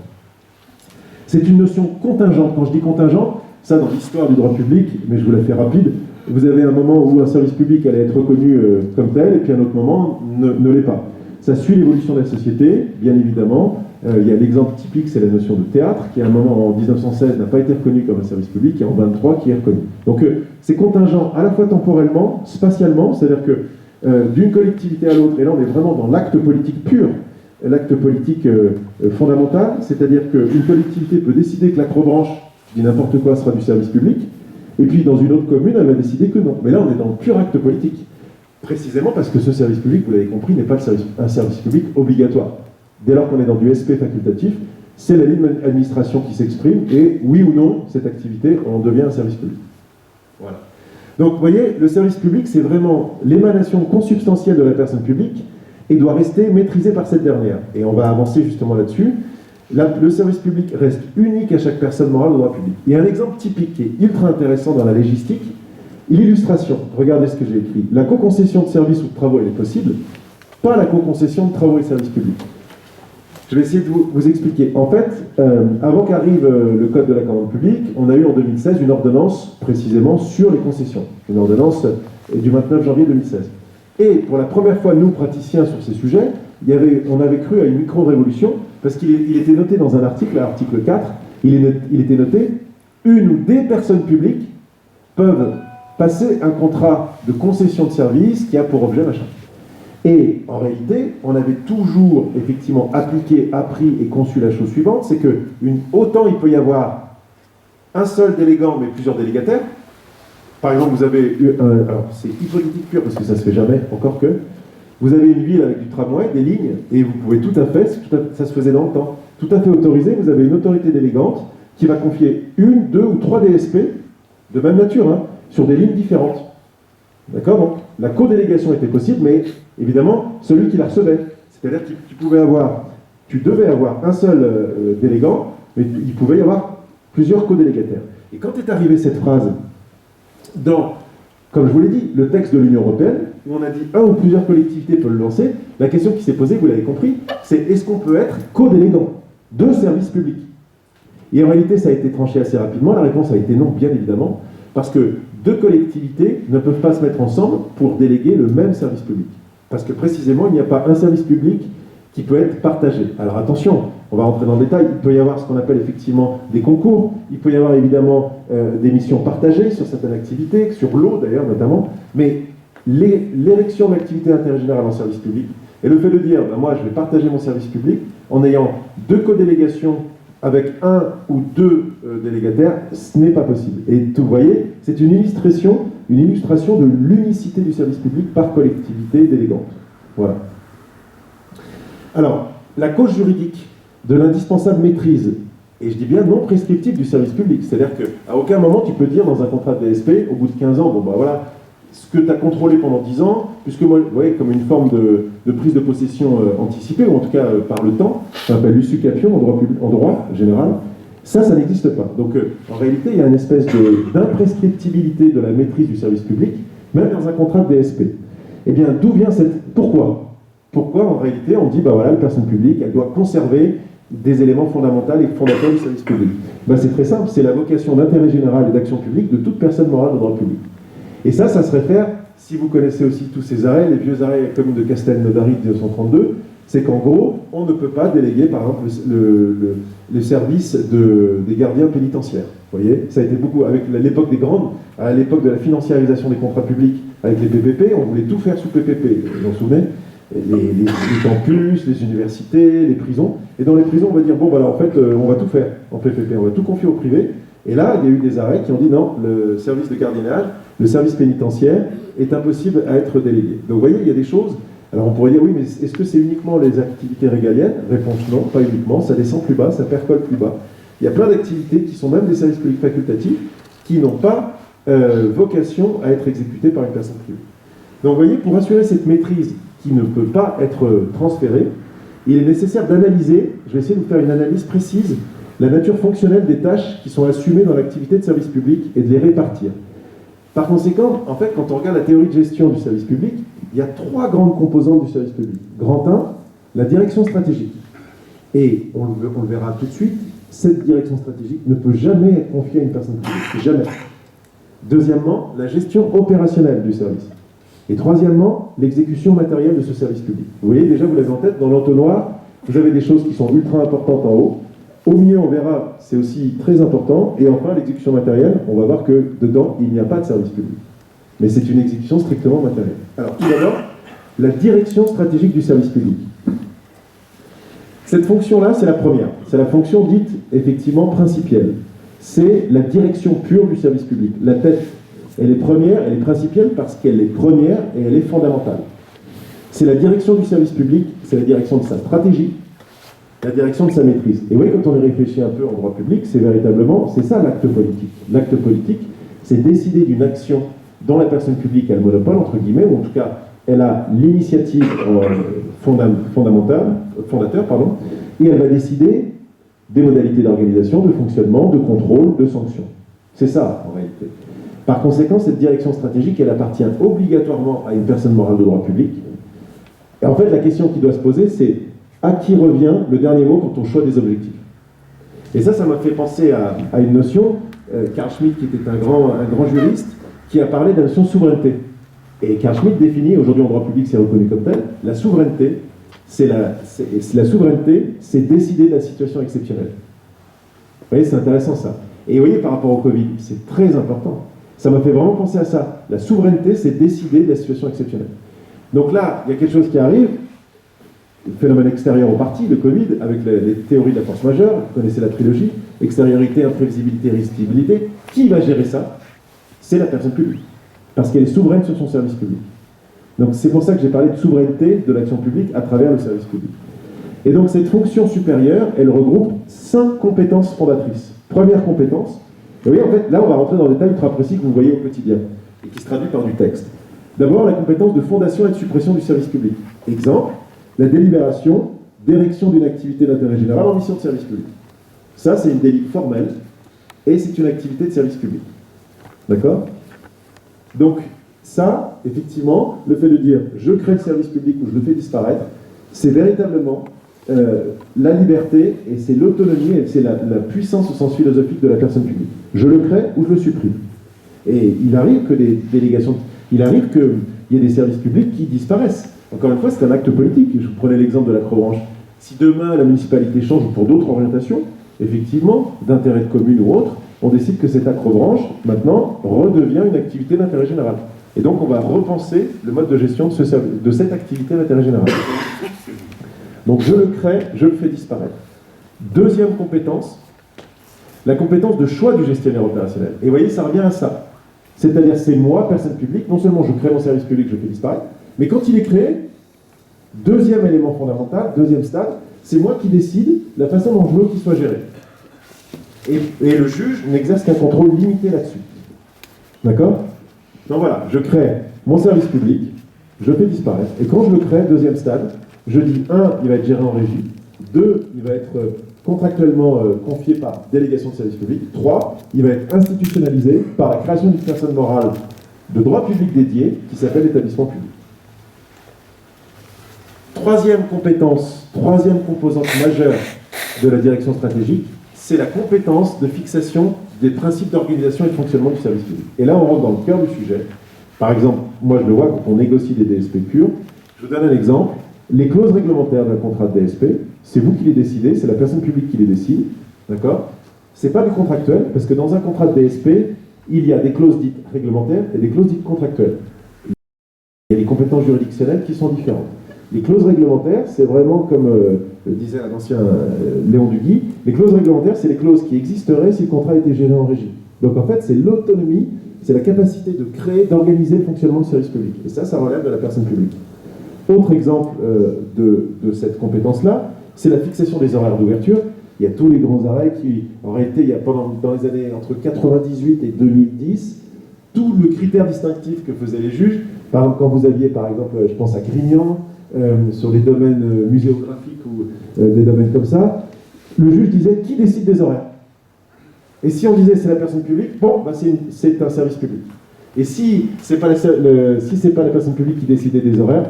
C'est une notion contingente. Quand je dis contingente, ça dans l'histoire du droit public, mais je vous la fais rapide, vous avez un moment où un service public allait être reconnu comme tel, et puis un autre moment ne l'est pas. Ça suit l'évolution de la société, bien évidemment. Il y a l'exemple typique, c'est la notion de théâtre, qui à un moment en 1916 n'a pas été reconnu comme un service public, et en 1923 qui est reconnu. Donc c'est contingent à la fois temporellement, spatialement, c'est-à-dire que d'une collectivité à l'autre, et là on est vraiment dans l'acte politique pur, l'acte politique fondamental, c'est-à-dire qu'une collectivité peut décider que l'acrobranche, je dis n'importe quoi, sera du service public, et puis dans une autre commune, elle va décider que non. Mais là on est dans le pur acte politique, précisément parce que ce service public, vous l'avez compris, n'est pas un service public obligatoire. Dès lors qu'on est dans du SP facultatif, c'est la libre administration qui s'exprime, et oui ou non, cette activité, on devient un service public. Voilà. Donc, vous voyez, le service public, c'est vraiment l'émanation consubstantielle de la personne publique, et doit rester maîtrisé par cette dernière. Et on va avancer justement là-dessus. Le service public reste unique à chaque personne morale de droit public. Il y a un exemple typique qui est ultra intéressant dans la légistique, l'illustration. Regardez ce que j'ai écrit. La co-concession de services ou de travaux, elle est possible, pas la co-concession de travaux et services publics. Je vais essayer de vous expliquer. En fait, avant qu'arrive le Code de la commande publique, on a eu en 2016 une ordonnance précisément sur les concessions. Une ordonnance du 29 janvier 2016. Et pour la première fois, nous, praticiens sur ces sujets, on avait cru à une micro-révolution, parce qu'il était noté dans un article, l'article 4, il était noté « Une ou des personnes publiques peuvent passer un contrat de concession de service qui a pour objet machin ». Et en réalité, on avait toujours effectivement appliqué, appris et conçu la chose suivante, c'est que autant il peut y avoir un seul délégant mais plusieurs délégataires. Par exemple, vous avez alors c'est hypothétique pur parce que ça se fait jamais, encore que vous avez une ville avec du tramway, des lignes, et vous pouvez tout à fait, ça se faisait dans le temps, tout à fait autorisé, vous avez une autorité délégante qui va confier 1, 2 ou 3 DSP de même nature, hein, sur des lignes différentes. D'accord? Donc la co-délégation était possible, mais évidemment, celui qui la recevait. C'est-à-dire que tu devais avoir un seul délégant, mais il pouvait y avoir plusieurs co-délégataires. Et quand est arrivée cette phrase dans, comme je vous l'ai dit, le texte de l'Union européenne, où on a dit un ou plusieurs collectivités peuvent le lancer, la question qui s'est posée, vous l'avez compris, c'est est-ce qu'on peut être co-délégant de services publics? Et en réalité, ça a été tranché assez rapidement. La réponse a été non, bien évidemment, parce que deux collectivités ne peuvent pas se mettre ensemble pour déléguer le même service public. Parce que précisément, il n'y a pas un service public qui peut être partagé. Alors attention, on va rentrer dans le détail, il peut y avoir ce qu'on appelle effectivement des concours, il peut y avoir évidemment des missions partagées sur certaines activités, sur l'eau d'ailleurs notamment, mais l'érection d'activités d'intérêt général en service public, et le fait de dire, ben moi je vais partager mon service public en ayant deux co-délégations avec un ou deux délégataires, ce n'est pas possible. Et vous voyez, c'est une illustration de l'unicité du service public par collectivité délégante. Voilà. Alors, la cause juridique de l'indispensable maîtrise, et je dis bien non prescriptive du service public, c'est-à-dire qu'à aucun moment tu peux dire dans un contrat de DSP, au bout de 15 ans, bon ben voilà, ce que tu as contrôlé pendant 10 ans, puisque moi, vous voyez, comme une forme de prise de possession anticipée, ou en tout cas par le temps, ça s'appelle l'ussucapion en droit général, ça n'existe pas. Donc en réalité, il y a une espèce d'imprescriptibilité de la maîtrise du service public, même dans un contrat de DSP. Eh bien, d'où vient cette... Pourquoi en réalité, on dit, ben voilà, la personne publique, elle doit conserver des éléments fondamentaux et fondateurs du service public. Ben, c'est très simple, c'est la vocation d'intérêt général et d'action publique de toute personne morale de droit public. Et ça se réfère, si vous connaissez aussi tous ces arrêts, les vieux arrêts comme de Castelnaudary de 1932, c'est qu'en gros, on ne peut pas déléguer, par exemple, le service des gardiens pénitentiaires. Vous voyez, ça a été beaucoup, avec l'époque des grandes, à l'époque de la financiarisation des contrats publics, avec les PPP, on voulait tout faire sous PPP, vous vous en souvenez? Les campus, les universités, les prisons. Et dans les prisons, on va dire, bon, voilà, en fait, on va tout faire en PPP, on va tout confier au privé. Et là, il y a eu des arrêts qui ont dit, non, le service de gardiennage, le service pénitentiaire est impossible à être délégué. Donc, vous voyez, il y a des choses... Alors, on pourrait dire, oui, mais est-ce que c'est uniquement les activités régaliennes? Réponse non, pas uniquement, ça descend plus bas, ça percole plus bas. Il y a plein d'activités qui sont même des services publics facultatifs, qui n'ont pas vocation à être exécutées par une personne privée. Donc, vous voyez, pour assurer cette maîtrise qui ne peut pas être transférée, il est nécessaire d'analyser, je vais essayer de vous faire une analyse précise, la nature fonctionnelle des tâches qui sont assumées dans l'activité de service public et de les répartir. Par conséquent, en fait, quand on regarde la théorie de gestion du service public, il y a 3 grandes composantes du service public. Grand 1, la direction stratégique. Et on le verra tout de suite, cette direction stratégique ne peut jamais être confiée à une personne publique. Jamais. Deuxièmement, la gestion opérationnelle du service. Et troisièmement, l'exécution matérielle de ce service public. Vous voyez, déjà, vous l'avez en tête, dans l'entonnoir, vous avez des choses qui sont ultra importantes en haut. Au milieu, on verra, c'est aussi très important. Et enfin, l'exécution matérielle, on va voir que dedans, il n'y a pas de service public. Mais c'est une exécution strictement matérielle. Alors, tout d'abord, la direction stratégique du service public. Cette fonction-là, c'est la première. C'est la fonction dite, effectivement, principielle. C'est la direction pure du service public. La tête, elle est première, elle est principielle parce qu'elle est première et elle est fondamentale. C'est la direction du service public, c'est la direction de sa stratégie, la direction de sa maîtrise. Et oui, quand on y réfléchit un peu en droit public, c'est véritablement, c'est ça l'acte politique. L'acte politique, c'est décider d'une action dont la personne publique a le monopole, entre guillemets, ou en tout cas, elle a l'initiative fondateur, et elle va décider des modalités d'organisation, de fonctionnement, de contrôle, de sanction. C'est ça, en réalité. Par conséquent, cette direction stratégique, elle appartient obligatoirement à une personne morale de droit public. Et en fait, la question qui doit se poser, c'est à qui revient le dernier mot quand on choisit des objectifs. Et ça m'a fait penser à une notion, Carl Schmitt, qui était un grand juriste, qui a parlé de la notion de souveraineté. Et Carl Schmitt définit, aujourd'hui en droit public c'est reconnu comme tel, la souveraineté, c'est décider de la situation exceptionnelle. Vous voyez, c'est intéressant ça. Et vous voyez, par rapport au Covid, c'est très important. Ça m'a fait vraiment penser à ça. La souveraineté, c'est décider de la situation exceptionnelle. Donc là, il y a quelque chose qui arrive, le phénomène extérieur au parti, le Covid, avec les théories de la force majeure, vous connaissez la trilogie, extériorité, imprévisibilité, résistibilité. Qui va gérer ça? C'est la personne publique. Parce qu'elle est souveraine sur son service public. Donc c'est pour ça que j'ai parlé de souveraineté de l'action publique à travers le service public. Et donc cette fonction supérieure, elle regroupe 5 compétences fondatrices. Première compétence, et oui, en fait, là on va rentrer dans des détails ultra précis que vous voyez au quotidien, et qui se traduit par du texte. D'abord, la compétence de fondation et de suppression du service public. Exemple, la délibération d'érection d'une activité d'intérêt général en mission de service public. Ça, c'est une délit formelle, et c'est une activité de service public. D'accord? Donc, ça, effectivement, le fait de dire « je crée le service public » ou « je le fais disparaître », c'est véritablement la liberté, et c'est l'autonomie, et c'est la puissance au sens philosophique de la personne publique. Je le crée ou je le supprime. Et il arrive que des délégations, il arrive qu'il y ait des services publics qui disparaissent. Encore une fois, c'est un acte politique. Je vous prenais l'exemple de l'Acrobranche. Si demain la municipalité change pour d'autres orientations, effectivement, d'intérêt de commune ou autre, on décide que cette Acrobranche, maintenant, redevient une activité d'intérêt général. Et donc, on va repenser le mode de gestion de cette activité d'intérêt général. Donc, je le crée, je le fais disparaître. Deuxième compétence, la compétence de choix du gestionnaire opérationnel. Et vous voyez, ça revient à ça. C'est-à-dire, c'est moi, personne publique, non seulement je crée mon service public, je le fais disparaître, mais quand il est créé, deuxième élément fondamental, deuxième stade, c'est moi qui décide la façon dont je veux qu'il soit géré. Et le juge n'exerce qu'un contrôle limité là-dessus. D'accord? Donc voilà, je crée mon service public, je fais disparaître. Et quand je le crée, deuxième stade, je dis 1, il va être géré en régie. 2, il va être contractuellement confié par délégation de service public. 3, il va être institutionnalisé par la création d'une personne morale de droit public dédié qui s'appelle établissement public. Troisième compétence, troisième composante majeure de la direction stratégique, c'est la compétence de fixation des principes d'organisation et de fonctionnement du service public. Et là, on rentre dans le cœur du sujet. Par exemple, moi je le vois quand on négocie des DSP purs. Je vous donne un exemple. Les clauses réglementaires d'un contrat de DSP, c'est vous qui les décidez, c'est la personne publique qui les décide. D'accord? C'est pas du contractuel, parce que dans un contrat de DSP, il y a des clauses dites réglementaires et des clauses dites contractuelles. Il y a des compétences juridictionnelles qui sont différentes. Les clauses réglementaires, c'est vraiment comme le disait un ancien Léon Duguy, les clauses réglementaires, c'est les clauses qui existeraient si le contrat était géré en régie. Donc en fait, c'est l'autonomie, c'est la capacité de créer, d'organiser le fonctionnement du service public. Et ça relève de la personne publique. Autre exemple de cette compétence-là, c'est la fixation des horaires d'ouverture. Il y a tous les grands arrêts qui, en réalité, il y a dans les années entre 98 et 2010, tout le critère distinctif que faisaient les juges. Par exemple, quand vous aviez, par exemple, je pense à Grignan, sur les domaines muséographiques ou des domaines comme ça, le juge disait qui décide des horaires. Et si on disait c'est la personne publique, bon, bah c'est un service public. Et si c'est pas la personne publique qui décidait des horaires,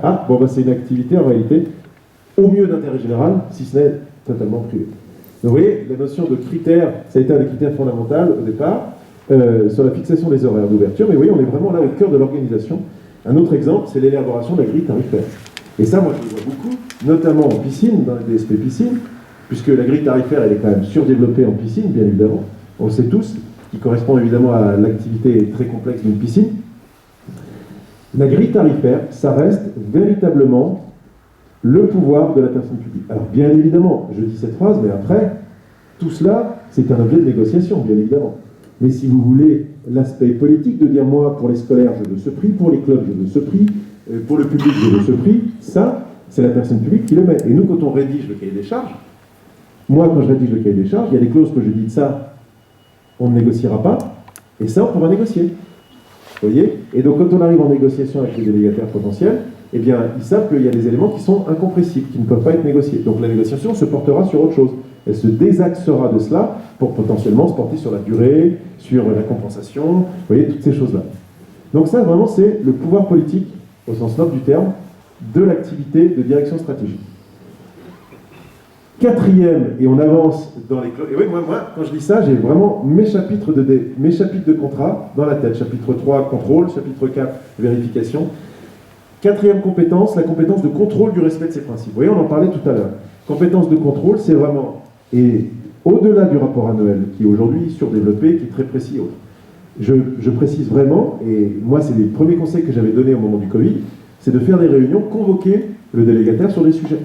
c'est une activité en réalité au mieux d'intérêt général, si ce n'est totalement privé. Donc vous voyez, la notion de critères, ça a été un des critères fondamentaux au départ, sur la fixation des horaires d'ouverture, mais vous voyez, on est vraiment là au cœur de l'organisation. Un autre exemple, c'est l'élaboration de la grille tarifaire. Et ça, moi, je le vois beaucoup, notamment en piscine, dans les DSP piscine, puisque la grille tarifaire, elle est quand même surdéveloppée en piscine, bien évidemment, on le sait tous, qui correspond évidemment à l'activité très complexe d'une piscine. La grille tarifaire, ça reste véritablement le pouvoir de la personne publique. Alors, bien évidemment, je dis cette phrase, mais après, tout cela, c'est un objet de négociation, bien évidemment. Mais si vous voulez l'aspect politique de dire, moi, pour les scolaires, je veux ce prix, pour les clubs, je veux ce prix, pour le public, je veux ce prix, ça, c'est la personne publique qui le met. Et nous, quand on rédige le cahier des charges, moi, quand je rédige le cahier des charges, il y a des clauses que je dis, ça, on ne négociera pas, et ça, on pourra négocier. Vous voyez? Et donc, quand on arrive en négociation avec les délégataires potentiels, eh bien, ils savent qu'il y a des éléments qui sont incompressibles, qui ne peuvent pas être négociés. Donc, la négociation se portera sur autre chose. Elle se désaxera de cela pour potentiellement se porter sur la durée, sur la compensation, vous voyez, toutes ces choses-là. Donc ça, vraiment, c'est le pouvoir politique, au sens noble du terme, de l'activité de direction stratégique. Quatrième, et on avance dans les clauses. Et oui, moi, quand je dis ça, j'ai vraiment mes chapitres de contrat dans la tête. Chapitre 3, contrôle. Chapitre 4, vérification. Quatrième compétence, la compétence de contrôle du respect de ces principes. Vous voyez, on en parlait tout à l'heure. Compétence de contrôle, c'est vraiment, et au-delà du rapport annuel, qui est aujourd'hui surdéveloppé, qui est très précis et autres. Je précise vraiment, et moi, c'est les premiers conseils que j'avais donnés au moment du Covid, c'est de faire des réunions, convoquer le délégataire sur des sujets,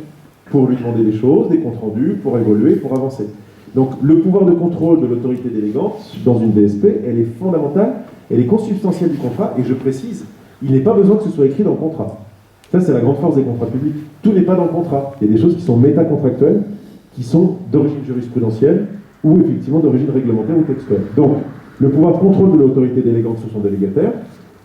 pour lui demander des choses, des comptes rendus, pour évoluer, pour avancer. Donc, le pouvoir de contrôle de l'autorité délégante, dans une DSP, elle est fondamentale, elle est consubstantielle du contrat, et je précise, il n'est pas besoin que ce soit écrit dans le contrat. Ça, c'est la grande force des contrats publics. Tout n'est pas dans le contrat. Il y a des choses qui sont métacontractuelles, qui sont d'origine jurisprudentielle, ou effectivement d'origine réglementaire ou textuelle. Donc, le pouvoir de contrôle de l'autorité délégante sur son délégataire,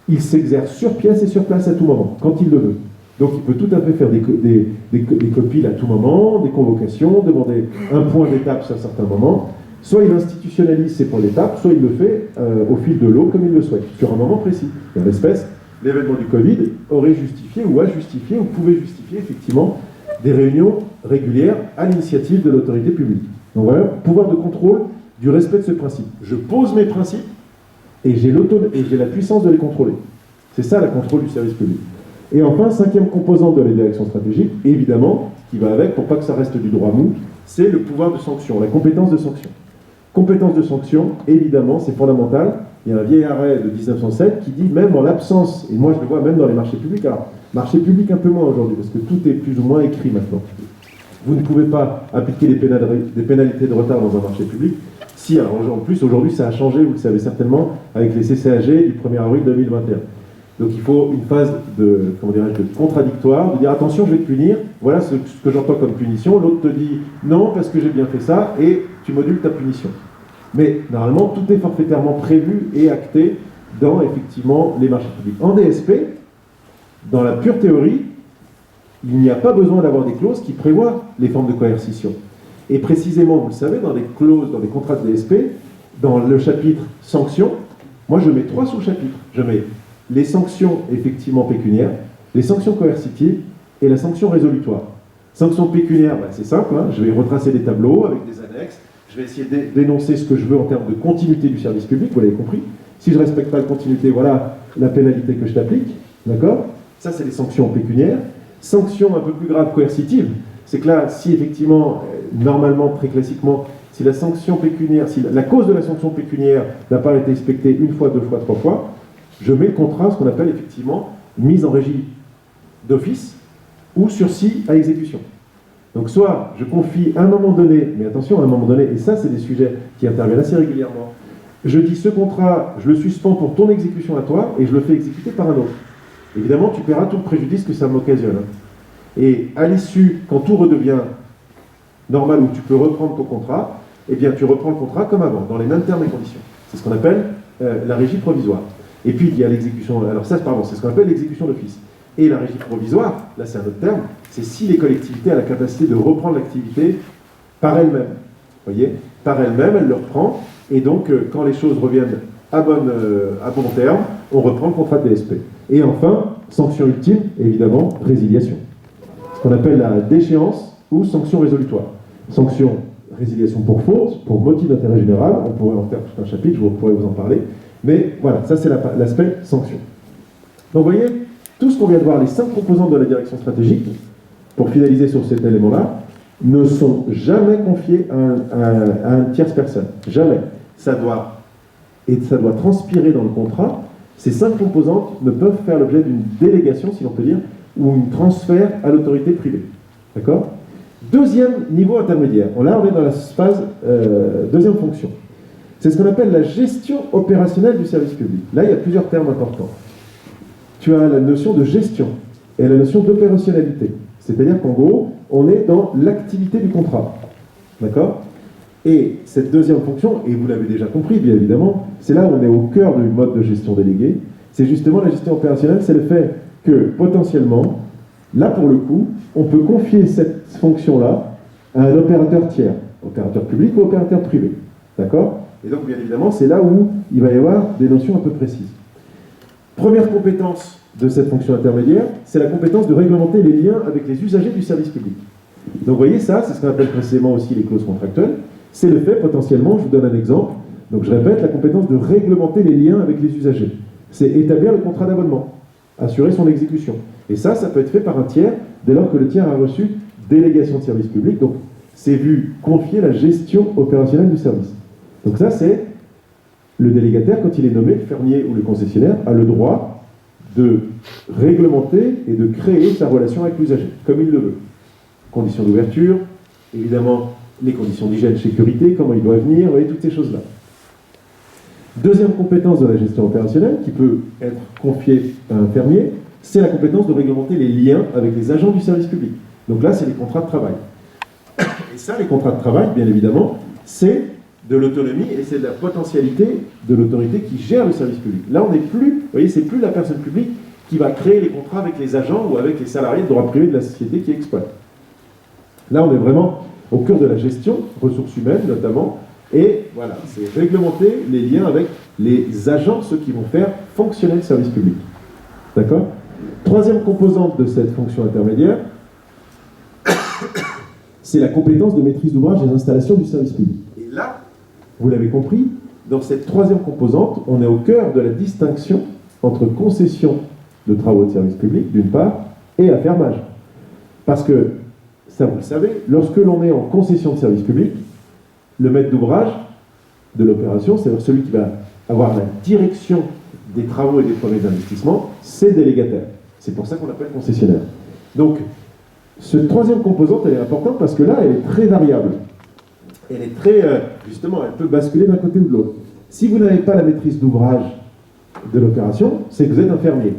il s'exerce sur pièce et sur place à tout moment, quand il le veut. Donc, il peut tout à fait faire des copies à tout moment, des convocations, demander un point d'étape sur certains moments. Soit il institutionnalise ses points d'étape, soit il le fait au fil de l'eau comme il le souhaite, sur un moment précis. Et en l'espèce, l'événement du Covid aurait justifié ou a justifié ou pouvait justifier effectivement des réunions régulières à l'initiative de l'autorité publique. Donc voilà, pouvoir de contrôle du respect de ce principe. Je pose mes principes et j'ai la puissance de les contrôler. C'est ça le contrôle du service public. Et enfin, cinquième composante de la direction stratégique, évidemment, qui va avec, pour pas que ça reste du droit mou, c'est le pouvoir de sanction, la compétence de sanction. Compétence de sanction, évidemment, c'est fondamental. Il y a un vieil arrêt de 1907 qui dit, même en l'absence, et moi je le vois même dans les marchés publics, alors marché public un peu moins aujourd'hui, parce que tout est plus ou moins écrit maintenant. Vous ne pouvez pas appliquer des pénalités de retard dans un marché public. Si, alors en plus, aujourd'hui, ça a changé, vous le savez certainement, avec les CCAG du 1er avril 2021. Donc il faut une phase de contradictoire, de dire attention, je vais te punir, voilà ce que j'entends comme punition, l'autre te dit non parce que j'ai bien fait ça, et tu modules ta punition. Mais normalement, tout est forfaitairement prévu et acté dans effectivement les marchés publics. En DSP, dans la pure théorie, il n'y a pas besoin d'avoir des clauses qui prévoient les formes de coercition. Et précisément, vous le savez, dans les clauses, dans les contrats de DSP, dans le chapitre sanctions, moi je mets 3 sous-chapitres. Je mets les sanctions effectivement pécuniaires, les sanctions coercitives et la sanction résolutoire. Sanctions pécuniaires, c'est simple, je vais retracer des tableaux avec des annexes, je vais essayer d'énoncer ce que je veux en termes de continuité du service public, vous l'avez compris. Si je ne respecte pas la continuité, voilà la pénalité que je t'applique, d'accord? Ça, c'est les sanctions pécuniaires. Sanctions un peu plus graves coercitives, c'est que là, si effectivement, normalement, très classiquement, si la sanction pécuniaire, si la cause de la sanction pécuniaire n'a pas été respectée 1 fois, 2 fois, 3 fois, je mets le contrat, ce qu'on appelle effectivement mise en régie d'office ou sursis à exécution. Donc soit je confie à un moment donné, mais attention, à un moment donné, et ça c'est des sujets qui interviennent assez régulièrement, je dis ce contrat, je le suspends pour ton exécution à toi et je le fais exécuter par un autre. Évidemment, tu paieras tout le préjudice que ça m'occasionne. Et à l'issue, quand tout redevient normal, où tu peux reprendre ton contrat, eh bien tu reprends le contrat comme avant, dans les mêmes termes et conditions. C'est ce qu'on appelle la régie provisoire. Et puis il y a l'exécution, alors ça, pardon, c'est ce qu'on appelle l'exécution d'office. Et la régie provisoire, là c'est un autre terme, c'est si les collectivités ont la capacité de reprendre l'activité par elles-mêmes. Vous voyez, par elles-mêmes, elles le reprend, et donc quand les choses reviennent à bon terme, on reprend le contrat de DSP. Et enfin, sanction ultime, évidemment, résiliation. Ce qu'on appelle la déchéance ou sanction résolutoire. Sanction, résiliation pour faute, pour motif d'intérêt général, on pourrait en faire tout un chapitre, je pourrais vous en parler. Mais voilà, ça c'est l'aspect sanction. Donc vous voyez, tout ce qu'on vient de voir, les 5 composantes de la direction stratégique, pour finaliser sur cet élément-là, ne sont jamais confiés à une tierce personne. Jamais. Ça doit transpirer dans le contrat. Ces 5 composantes ne peuvent faire l'objet d'une délégation, si l'on peut dire, ou un transfert à l'autorité privée. D'accord ? Deuxième niveau intermédiaire. Là, on est dans la phase deuxième fonction. C'est ce qu'on appelle la gestion opérationnelle du service public. Là, il y a plusieurs termes importants. Tu as la notion de gestion et la notion d'opérationnalité. C'est-à-dire qu'en gros, on est dans l'activité du contrat. D'accord ? Et cette deuxième fonction, et vous l'avez déjà compris, bien évidemment, c'est là où on est au cœur du mode de gestion déléguée. C'est justement la gestion opérationnelle, c'est le fait que, potentiellement, là, pour le coup, on peut confier cette fonction-là à un opérateur tiers, opérateur public ou opérateur privé. D'accord ? Et donc, bien évidemment, c'est là où il va y avoir des notions un peu précises. Première compétence de cette fonction intermédiaire, c'est la compétence de réglementer les liens avec les usagers du service public. Donc, vous voyez, ça, c'est ce qu'on appelle précisément aussi les clauses contractuelles. C'est le fait, potentiellement, je vous donne un exemple. Donc, je répète, la compétence de réglementer les liens avec les usagers. C'est établir le contrat d'abonnement, assurer son exécution. Et ça peut être fait par un tiers, dès lors que le tiers a reçu délégation de service public. Donc, c'est vu confier la gestion opérationnelle du service. Donc ça, c'est le délégataire, quand il est nommé, le fermier ou le concessionnaire, a le droit de réglementer et de créer sa relation avec l'usager, comme il le veut. Conditions d'ouverture, évidemment, les conditions d'hygiène, sécurité, comment il doit venir, vous voyez, toutes ces choses-là. Deuxième compétence de la gestion opérationnelle, qui peut être confiée à un fermier, c'est la compétence de réglementer les liens avec les agents du service public. Donc là, c'est les contrats de travail. Et ça, les contrats de travail, bien évidemment, c'est de l'autonomie et c'est de la potentialité de l'autorité qui gère le service public. Là, on n'est plus, vous voyez, c'est plus la personne publique qui va créer les contrats avec les agents ou avec les salariés de droit privé de la société qui exploite. Là, on est vraiment au cœur de la gestion, ressources humaines notamment, et voilà, c'est réglementer les liens avec les agents, ceux qui vont faire fonctionner le service public. D'accord ? Troisième composante de cette fonction intermédiaire, c'est la compétence de maîtrise d'ouvrage des installations du service public. Et là, vous l'avez compris, dans cette troisième composante, on est au cœur de la distinction entre concession de travaux de service public, d'une part, et affermage. Parce que, ça vous le savez, lorsque l'on est en concession de service public, le maître d'ouvrage de l'opération, c'est-à-dire celui qui va avoir la direction des travaux et des projets d'investissement, c'est le délégataire. C'est pour ça qu'on l'appelle concessionnaire. Donc, cette troisième composante, elle est importante parce que là, elle est très variable. Elle est très, justement, elle peut basculer d'un côté ou de l'autre. Si vous n'avez pas la maîtrise d'ouvrage de l'opération, c'est que vous êtes un fermier.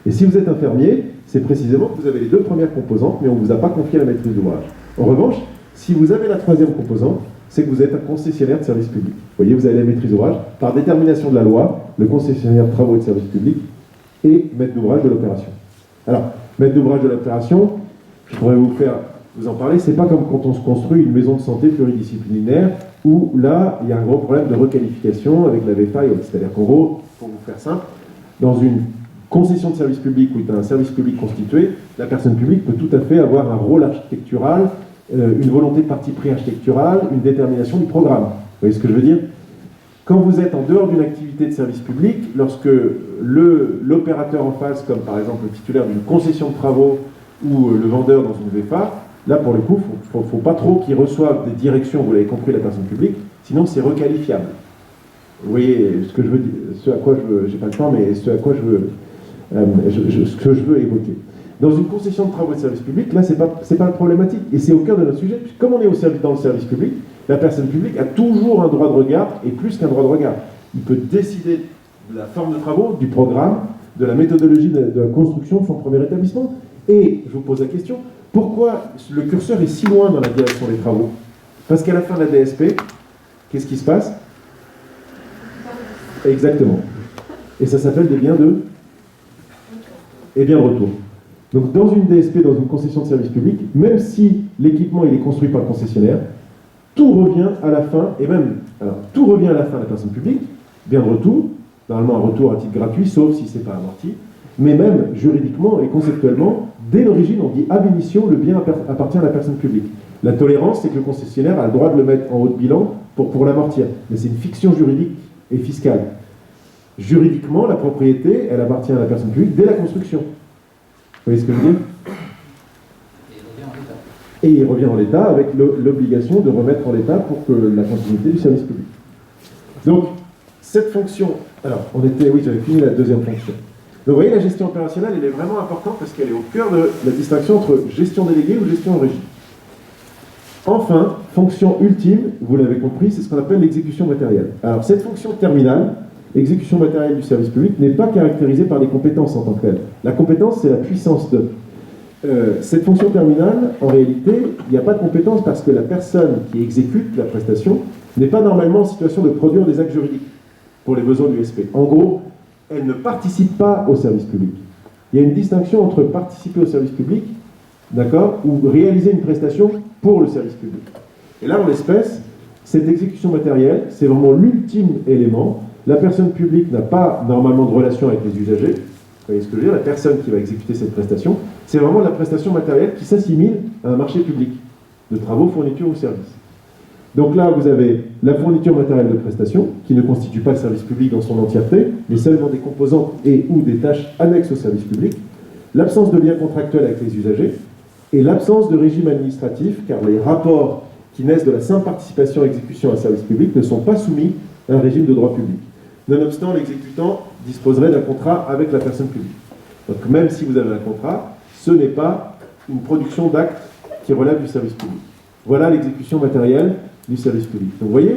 Et si vous êtes un fermier, c'est précisément que vous avez les deux premières composantes, mais on ne vous a pas confié la maîtrise d'ouvrage. En revanche, si vous avez la troisième composante, c'est que vous êtes un concessionnaire de service public. Vous voyez, vous avez la maîtrise d'ouvrage. Par détermination de la loi, le concessionnaire de travaux et de service public est maître d'ouvrage de l'opération. Alors, maître d'ouvrage de l'opération, je pourrais vous en parler, c'est pas comme quand on se construit une maison de santé pluridisciplinaire où là, il y a un gros problème de requalification avec la VFA. C'est-à-dire qu'en gros, pour vous faire simple, dans une concession de service public où il y a un service public constitué, la personne publique peut tout à fait avoir un rôle architectural, une volonté de parti pris architectural, une détermination du programme. Vous voyez ce que je veux dire ? Quand vous êtes en dehors d'une activité de service public, lorsque l'opérateur en face, comme par exemple le titulaire d'une concession de travaux ou le vendeur dans une VFA, là pour le coup, il ne faut pas trop qu'ils reçoivent des directions, vous l'avez compris, la personne publique, sinon c'est requalifiable. Vous voyez ce que je veux dire, ce à quoi je veux, j'ai pas le temps, mais ce à quoi je veux, ce que je veux évoquer. Dans une concession de travaux de service public, là, c'est pas problématique. Et c'est au cœur de notre sujet. Comme on est dans le service public, la personne publique a toujours un droit de regard, et plus qu'un droit de regard. Il peut décider de la forme de travaux, du programme, de la méthodologie de la construction de son premier établissement. Et je vous pose la question, pourquoi le curseur est si loin dans la direction des travaux ? Parce qu'à la fin de la DSP, qu'est-ce qui se passe ? Exactement. Et ça s'appelle des biens de retour. Donc dans une DSP, dans une concession de service public, même si l'équipement il est construit par le concessionnaire, tout revient à la fin, et même, alors tout revient à la fin de la personne publique, bien de retour, normalement un retour à titre gratuit, sauf si ce n'est pas amorti, mais même juridiquement et conceptuellement, dès l'origine, on dit ab initio, le bien appartient à la personne publique. La tolérance, c'est que le concessionnaire a le droit de le mettre en haut de bilan pour l'amortir, mais c'est une fiction juridique et fiscale. Juridiquement, la propriété, elle appartient à la personne publique dès la construction. Vous voyez ce que je veux dire ? Et il revient en l'état avec l'obligation de remettre en l'état pour que la continuité du service public. Donc, cette fonction... Alors, j'avais fini la deuxième fonction. Donc, vous voyez, la gestion opérationnelle, elle est vraiment importante parce qu'elle est au cœur de la distinction entre gestion déléguée ou gestion en régie. Enfin, fonction ultime, vous l'avez compris, c'est ce qu'on appelle l'exécution matérielle. Alors, cette fonction terminale, exécution matérielle du service public, n'est pas caractérisée par des compétences en tant que telles. La compétence, c'est la puissance de... cette fonction terminale, en réalité, il n'y a pas de compétence parce que la personne qui exécute la prestation n'est pas normalement en situation de produire des actes juridiques pour les besoins du SP. En gros, elle ne participe pas au service public. Il y a une distinction entre participer au service public, d'accord, ou réaliser une prestation pour le service public. Et là, en l'espèce, cette exécution matérielle, c'est vraiment l'ultime élément. La personne publique n'a pas normalement de relation avec les usagers. Vous voyez ce que je veux dire ? La personne qui va exécuter cette prestation, c'est vraiment la prestation matérielle qui s'assimile à un marché public de travaux, fournitures ou services. Donc là, vous avez la fourniture matérielle de prestation, qui ne constitue pas le service public dans son entièreté, mais seulement des composantes et ou des tâches annexes au service public, l'absence de lien contractuel avec les usagers, et l'absence de régime administratif, car les rapports qui naissent de la simple participation à exécution à un service public ne sont pas soumis à un régime de droit public. Nonobstant, l'exécutant disposerait d'un contrat avec la personne publique. Donc même si vous avez un contrat, ce n'est pas une production d'actes qui relève du service public. Voilà l'exécution matérielle du service public. Donc vous voyez,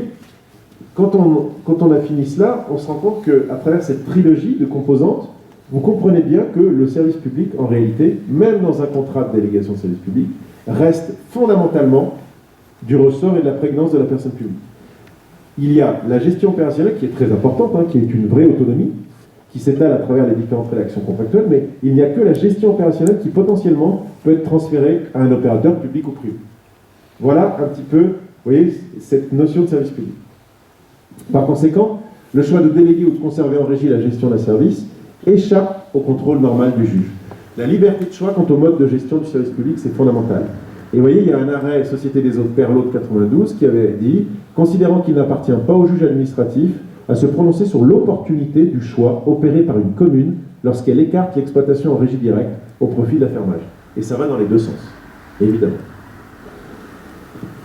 quand on a fini cela, on se rend compte qu'à travers cette trilogie de composantes, vous comprenez bien que le service public, en réalité, même dans un contrat de délégation de service public, reste fondamentalement du ressort et de la prégnance de la personne publique. Il y a la gestion opérationnelle qui est très importante, qui est une vraie autonomie, qui s'étale à travers les différentes rédactions contractuelles, mais il n'y a que la gestion opérationnelle qui potentiellement peut être transférée à un opérateur public ou privé. Voilà un petit peu, vous voyez, cette notion de service public. Par conséquent, le choix de déléguer ou de conserver en régie la gestion d'un service échappe au contrôle normal du juge. La liberté de choix quant au mode de gestion du service public, c'est fondamental. Et vous voyez, il y a un arrêt Société des Eaux de Perlot de 92 qui avait dit « Considérant qu'il n'appartient pas au juge administratif à se prononcer sur l'opportunité du choix opéré par une commune lorsqu'elle écarte l'exploitation en régie directe au profit de la fermage. » Et ça va dans les deux sens, évidemment.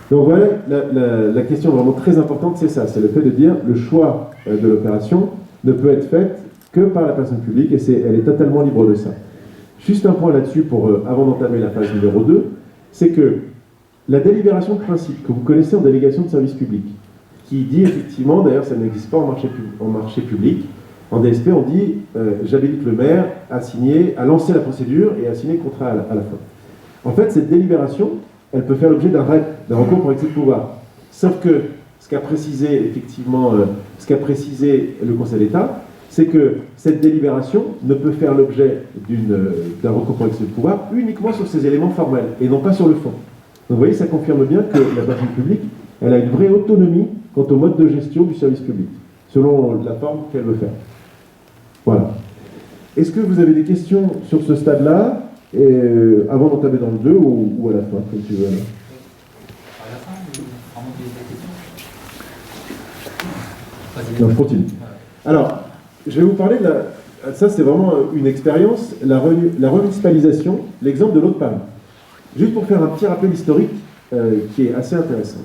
Donc voilà, la question vraiment très importante, c'est ça, c'est le fait de dire le choix de l'opération ne peut être fait que par la personne publique, et elle est totalement libre de ça. Juste un point là-dessus, avant d'entamer la phase numéro 2, c'est que la délibération de principe que vous connaissez en délégation de service public, qui dit effectivement, d'ailleurs ça n'existe pas en marché public, en DSP on dit j'habilite le maire à lancer la procédure et à signer le contrat à la fin. En fait, cette délibération, elle peut faire l'objet d'un recours pour excès de pouvoir. Sauf que ce qu'a précisé effectivement, le Conseil d'État, c'est que cette délibération ne peut faire l'objet d'un recours pour excès de pouvoir uniquement sur ces éléments formels et non pas sur le fond. Donc vous voyez, ça confirme bien que la personne publique, elle a une vraie autonomie quant au mode de gestion du service public, selon la forme qu'elle veut faire. Voilà. Est-ce que vous avez des questions sur ce stade-là, avant d'entamer dans le 2 ou à la fin, comme tu veux? À la fin, on remonte des questions. Non, je continue. Alors, je vais vous parler de ça c'est vraiment une expérience, la remunicipalisation, l'exemple de l'eau de Paris. Juste pour faire un petit rappel historique qui est assez intéressant.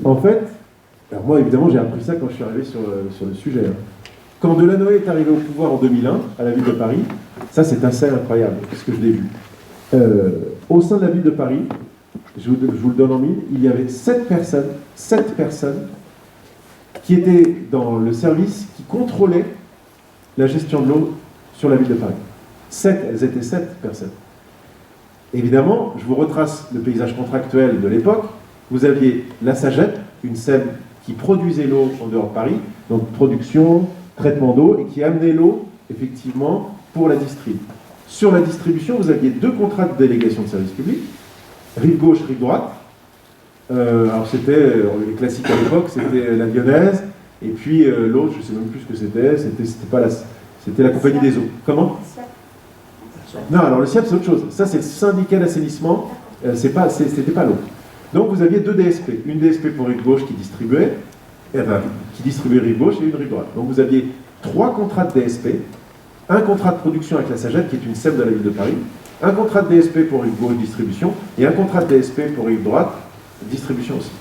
En fait, alors moi évidemment j'ai appris ça quand je suis arrivé sur le sujet. Quand Delanoë est arrivé au pouvoir en 2001, à la ville de Paris, ça c'est assez incroyable, parce que je l'ai vu. Au sein de la ville de Paris, je vous le donne en mille, il y avait 7 personnes qui étaient dans le service qui contrôlait la gestion de l'eau sur la ville de Paris. Elles étaient 7 personnes. Évidemment, je vous retrace le paysage contractuel de l'époque. Vous aviez la Sagette, une SEM qui produisait l'eau en dehors de Paris, donc production, traitement d'eau, et qui amenait l'eau, effectivement, pour la distribuer. Sur la distribution, vous aviez 2 contrats de délégation de service public, rive gauche, rive droite. Alors c'était, les classiques à l'époque, c'était la Lyonnaise, Et puis l'autre, je ne sais même plus ce que c'était la compagnie des eaux. Comment? Non, alors le SIAP, c'est autre chose. Ça, c'est le syndicat d'assainissement, c'était pas l'autre. Donc vous aviez deux DSP. Une DSP pour rive gauche qui distribuait rive gauche et une rive droite. Donc vous aviez 3 contrats de DSP, un contrat de production avec la Sagette, qui est une SEM de la ville de Paris, un contrat de DSP pour rive gauche distribution, et un contrat de DSP pour rive droite distribution aussi.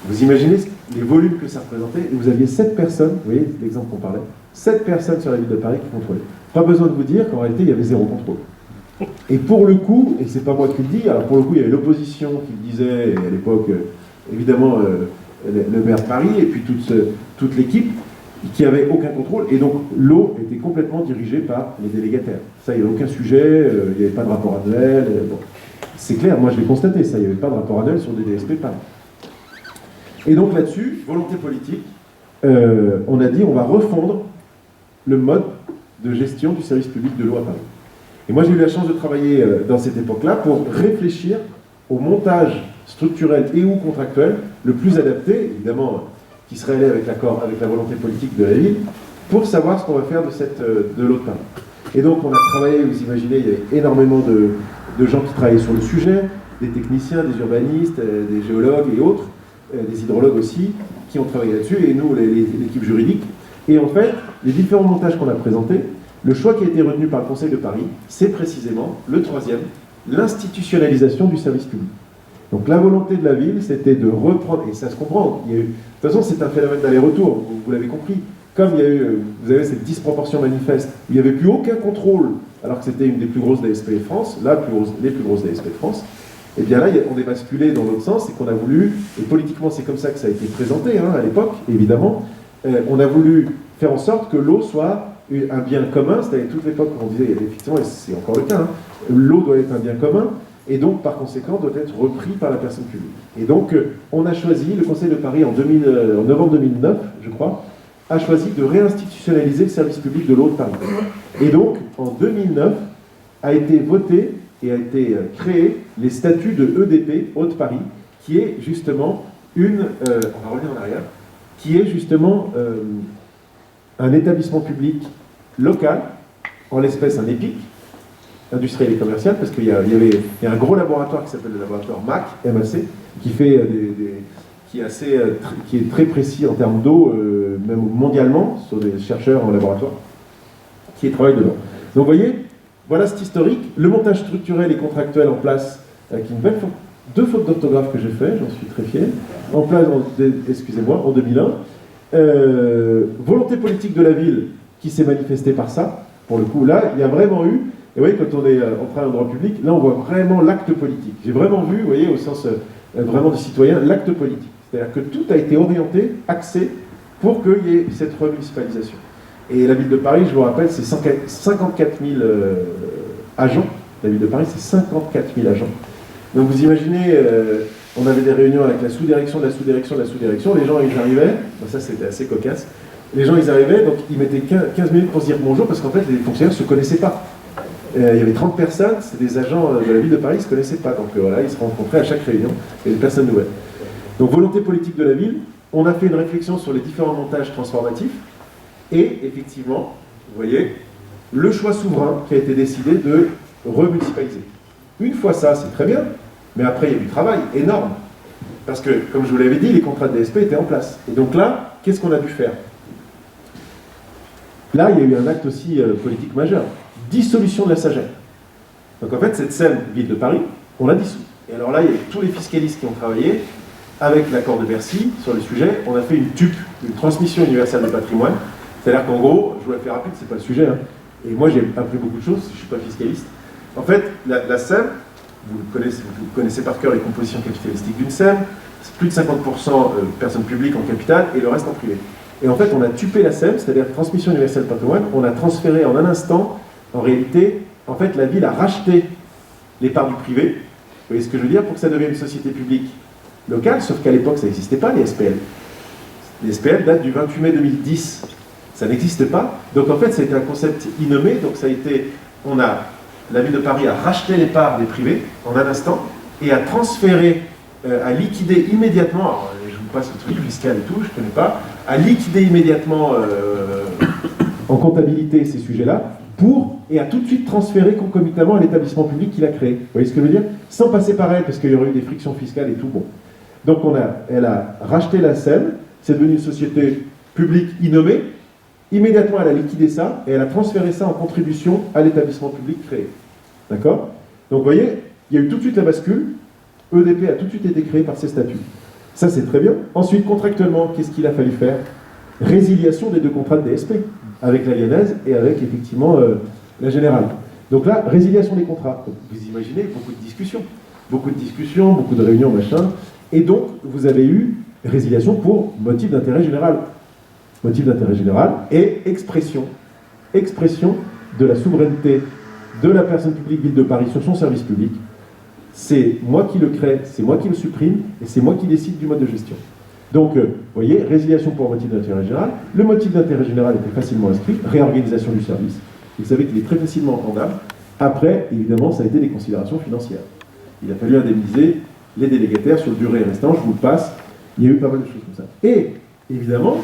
Vous imaginez les volumes que ça représentait, et vous aviez 7 personnes, vous voyez l'exemple qu'on parlait, 7 personnes sur la ville de Paris qui contrôlaient. Pas besoin de vous dire qu'en réalité, il y avait 0 contrôle. Et pour le coup, et c'est pas moi qui le dis, alors pour le coup, il y avait l'opposition qui le disait, et à l'époque, évidemment, le maire de Paris, et puis toute l'équipe, qui n'avait aucun contrôle, et donc l'eau était complètement dirigée par les délégataires. Ça, il n'y avait aucun sujet, il n'y avait pas de rapport annuel, bon. C'est clair, moi je l'ai constaté, ça, il n'y avait pas de rapport annuel sur des DSP, pas. Et donc là-dessus, volonté politique, on a dit on va refondre le mode de gestion du service public de l'eau à Paris. Et moi j'ai eu la chance de travailler dans cette époque-là pour réfléchir au montage structurel et ou contractuel le plus adapté, évidemment, qui serait allé avec l'accord, avec la volonté politique de la ville, pour savoir ce qu'on va faire de l'eau de Paris. Et donc on a travaillé, vous imaginez, il y avait énormément de gens qui travaillaient sur le sujet, des techniciens, des urbanistes, des géologues et autres, des hydrologues aussi, qui ont travaillé là-dessus, et nous, l'équipe juridique. Et en fait, les différents montages qu'on a présentés, le choix qui a été retenu par le Conseil de Paris, c'est précisément le troisième, l'institutionnalisation du service public. Donc la volonté de la ville, c'était de reprendre, et ça se comprend, de toute façon c'est un phénomène d'aller-retour, vous l'avez compris, comme il y a eu, vous avez cette disproportion manifeste, où il n'y avait plus aucun contrôle, alors que c'était une des plus grosses DSP de France, les plus grosses DSP de France, et bien là on est basculé dans l'autre sens, c'est qu'on a voulu, et politiquement c'est comme ça que ça a été présenté à l'époque, évidemment, on a voulu faire en sorte que l'eau soit un bien commun, c'est-à-dire toute l'époque où on disait, effectivement, et c'est encore le cas, l'eau doit être un bien commun, et donc par conséquent doit être repris par la personne publique. Et donc on a choisi, le Conseil de Paris en novembre 2009, je crois, a choisi de réinstitutionnaliser le service public de l'eau de Paris. Et donc en 2009 a été voté et a été créé les statuts de EDP, Haute-Paris, qui est justement on va revenir en arrière, qui est justement un établissement public local, en l'espèce un EPIC, industriel et commercial, parce qu'il y a un gros laboratoire qui s'appelle le laboratoire MAC, qui est très précis en termes d'eau, même mondialement, sur des chercheurs en laboratoire, qui travaillent dedans. Donc vous voyez, voilà cet historique, le montage structurel et contractuel en place, avec une belle faute, 2 fautes d'orthographe que j'ai fait, j'en suis très fier, en place, en 2001, volonté politique de la ville qui s'est manifestée par ça, pour le coup, là, il y a vraiment eu. Et vous voyez, quand on travaille en droit public, là, on voit vraiment l'acte politique. J'ai vraiment vu, vous voyez, au sens vraiment de citoyen, l'acte politique. C'est-à-dire que tout a été orienté, axé, pour qu'il y ait cette remunicipalisation. Et la ville de Paris, je vous rappelle, c'est 54 000 agents. La ville de Paris, c'est 54 000 agents. Donc vous imaginez, on avait des réunions avec la sous-direction, de la sous-direction, de la sous-direction. Les gens, ils arrivaient, ça c'était assez cocasse. Les gens, ils arrivaient, donc ils mettaient 15 minutes pour se dire bonjour, parce qu'en fait, les fonctionnaires ne se connaissaient pas. Il y avait 30 personnes, c'était des agents de la ville de Paris, ils ne se connaissaient pas. Donc voilà, ils se rencontraient à chaque réunion, et des personnes nouvelles. Donc volonté politique de la ville, on a fait une réflexion sur les différents montages transformatifs, et effectivement, vous voyez, le choix souverain qui a été décidé de remunicipaliser. Une fois ça, c'est très bien, mais après il y a du travail énorme. Parce que, comme je vous l'avais dit, les contrats de DSP étaient en place. Et donc là, qu'est-ce qu'on a dû faire? Là, il y a eu un acte aussi politique majeur. Dissolution de la Sagette. Donc en fait, cette SEM, ville de Paris, on l'a dissout. Et alors là, il y a tous les fiscalistes qui ont travaillé avec l'accord de Bercy sur le sujet. On a fait une TUP, une transmission universelle de patrimoine. C'est-à-dire qu'en gros, je vous la fais rapide, c'est pas le sujet, et moi j'ai appris beaucoup de choses, je ne suis pas fiscaliste. En fait, la SEM, vous connaissez par cœur les compositions capitalistiques d'une SEM, c'est plus de 50% personnes publiques en capital et le reste en privé. Et en fait, on a tupé la SEM, c'est-à-dire transmission universelle de patrimoine, on a transféré en un instant, en réalité, en fait, la ville a racheté les parts du privé, vous voyez ce que je veux dire, pour que ça devienne une société publique locale, sauf qu'à l'époque, ça n'existait pas, les SPL. Les SPL datent du 28 mai 2010. Ça n'existe pas. Donc en fait, c'était un concept innommé. Donc ça a été, la ville de Paris a racheté les parts des privés en un instant et a transféré, a liquidé immédiatement. Alors, je ne vous pas ce truc fiscal et tout, je ne connais pas, à liquider immédiatement en comptabilité ces sujets-là, et à tout de suite transférer concomitamment à l'établissement public qu'il a créé. Vous voyez ce que je veux dire? Sans passer par elle, parce qu'il y aurait eu des frictions fiscales et tout. Bon. Donc elle a racheté la SEM, c'est devenu une société publique innommée, immédiatement elle a liquidé ça, et elle a transféré ça en contribution à l'établissement public créé. D'accord? Donc vous voyez, il y a eu tout de suite la bascule, EDP a tout de suite été créé par ses statuts. Ça c'est très bien. Ensuite, contractuellement, qu'est-ce qu'il a fallu faire? Résiliation des deux contrats de DSP, avec la Lyonnaise et avec effectivement la Générale. Donc là, résiliation des contrats. Donc, vous imaginez, beaucoup de discussions, beaucoup de réunions, machin. Et donc, vous avez eu résiliation pour motif d'intérêt général. Motif d'intérêt général et expression de la souveraineté de la personne publique Ville de Paris sur son service public. C'est moi qui le crée, c'est moi qui le supprime, et c'est moi qui décide du mode de gestion. Donc, vous voyez, résiliation pour motif d'intérêt général. Le motif d'intérêt général était facilement inscrit, réorganisation du service. Vous savez qu'il est très facilement entendable. Après, évidemment, ça a été des considérations financières. Il a fallu indemniser les délégataires sur le durée restant, je vous le passe. Il y a eu pas mal de choses comme ça. Et, évidemment,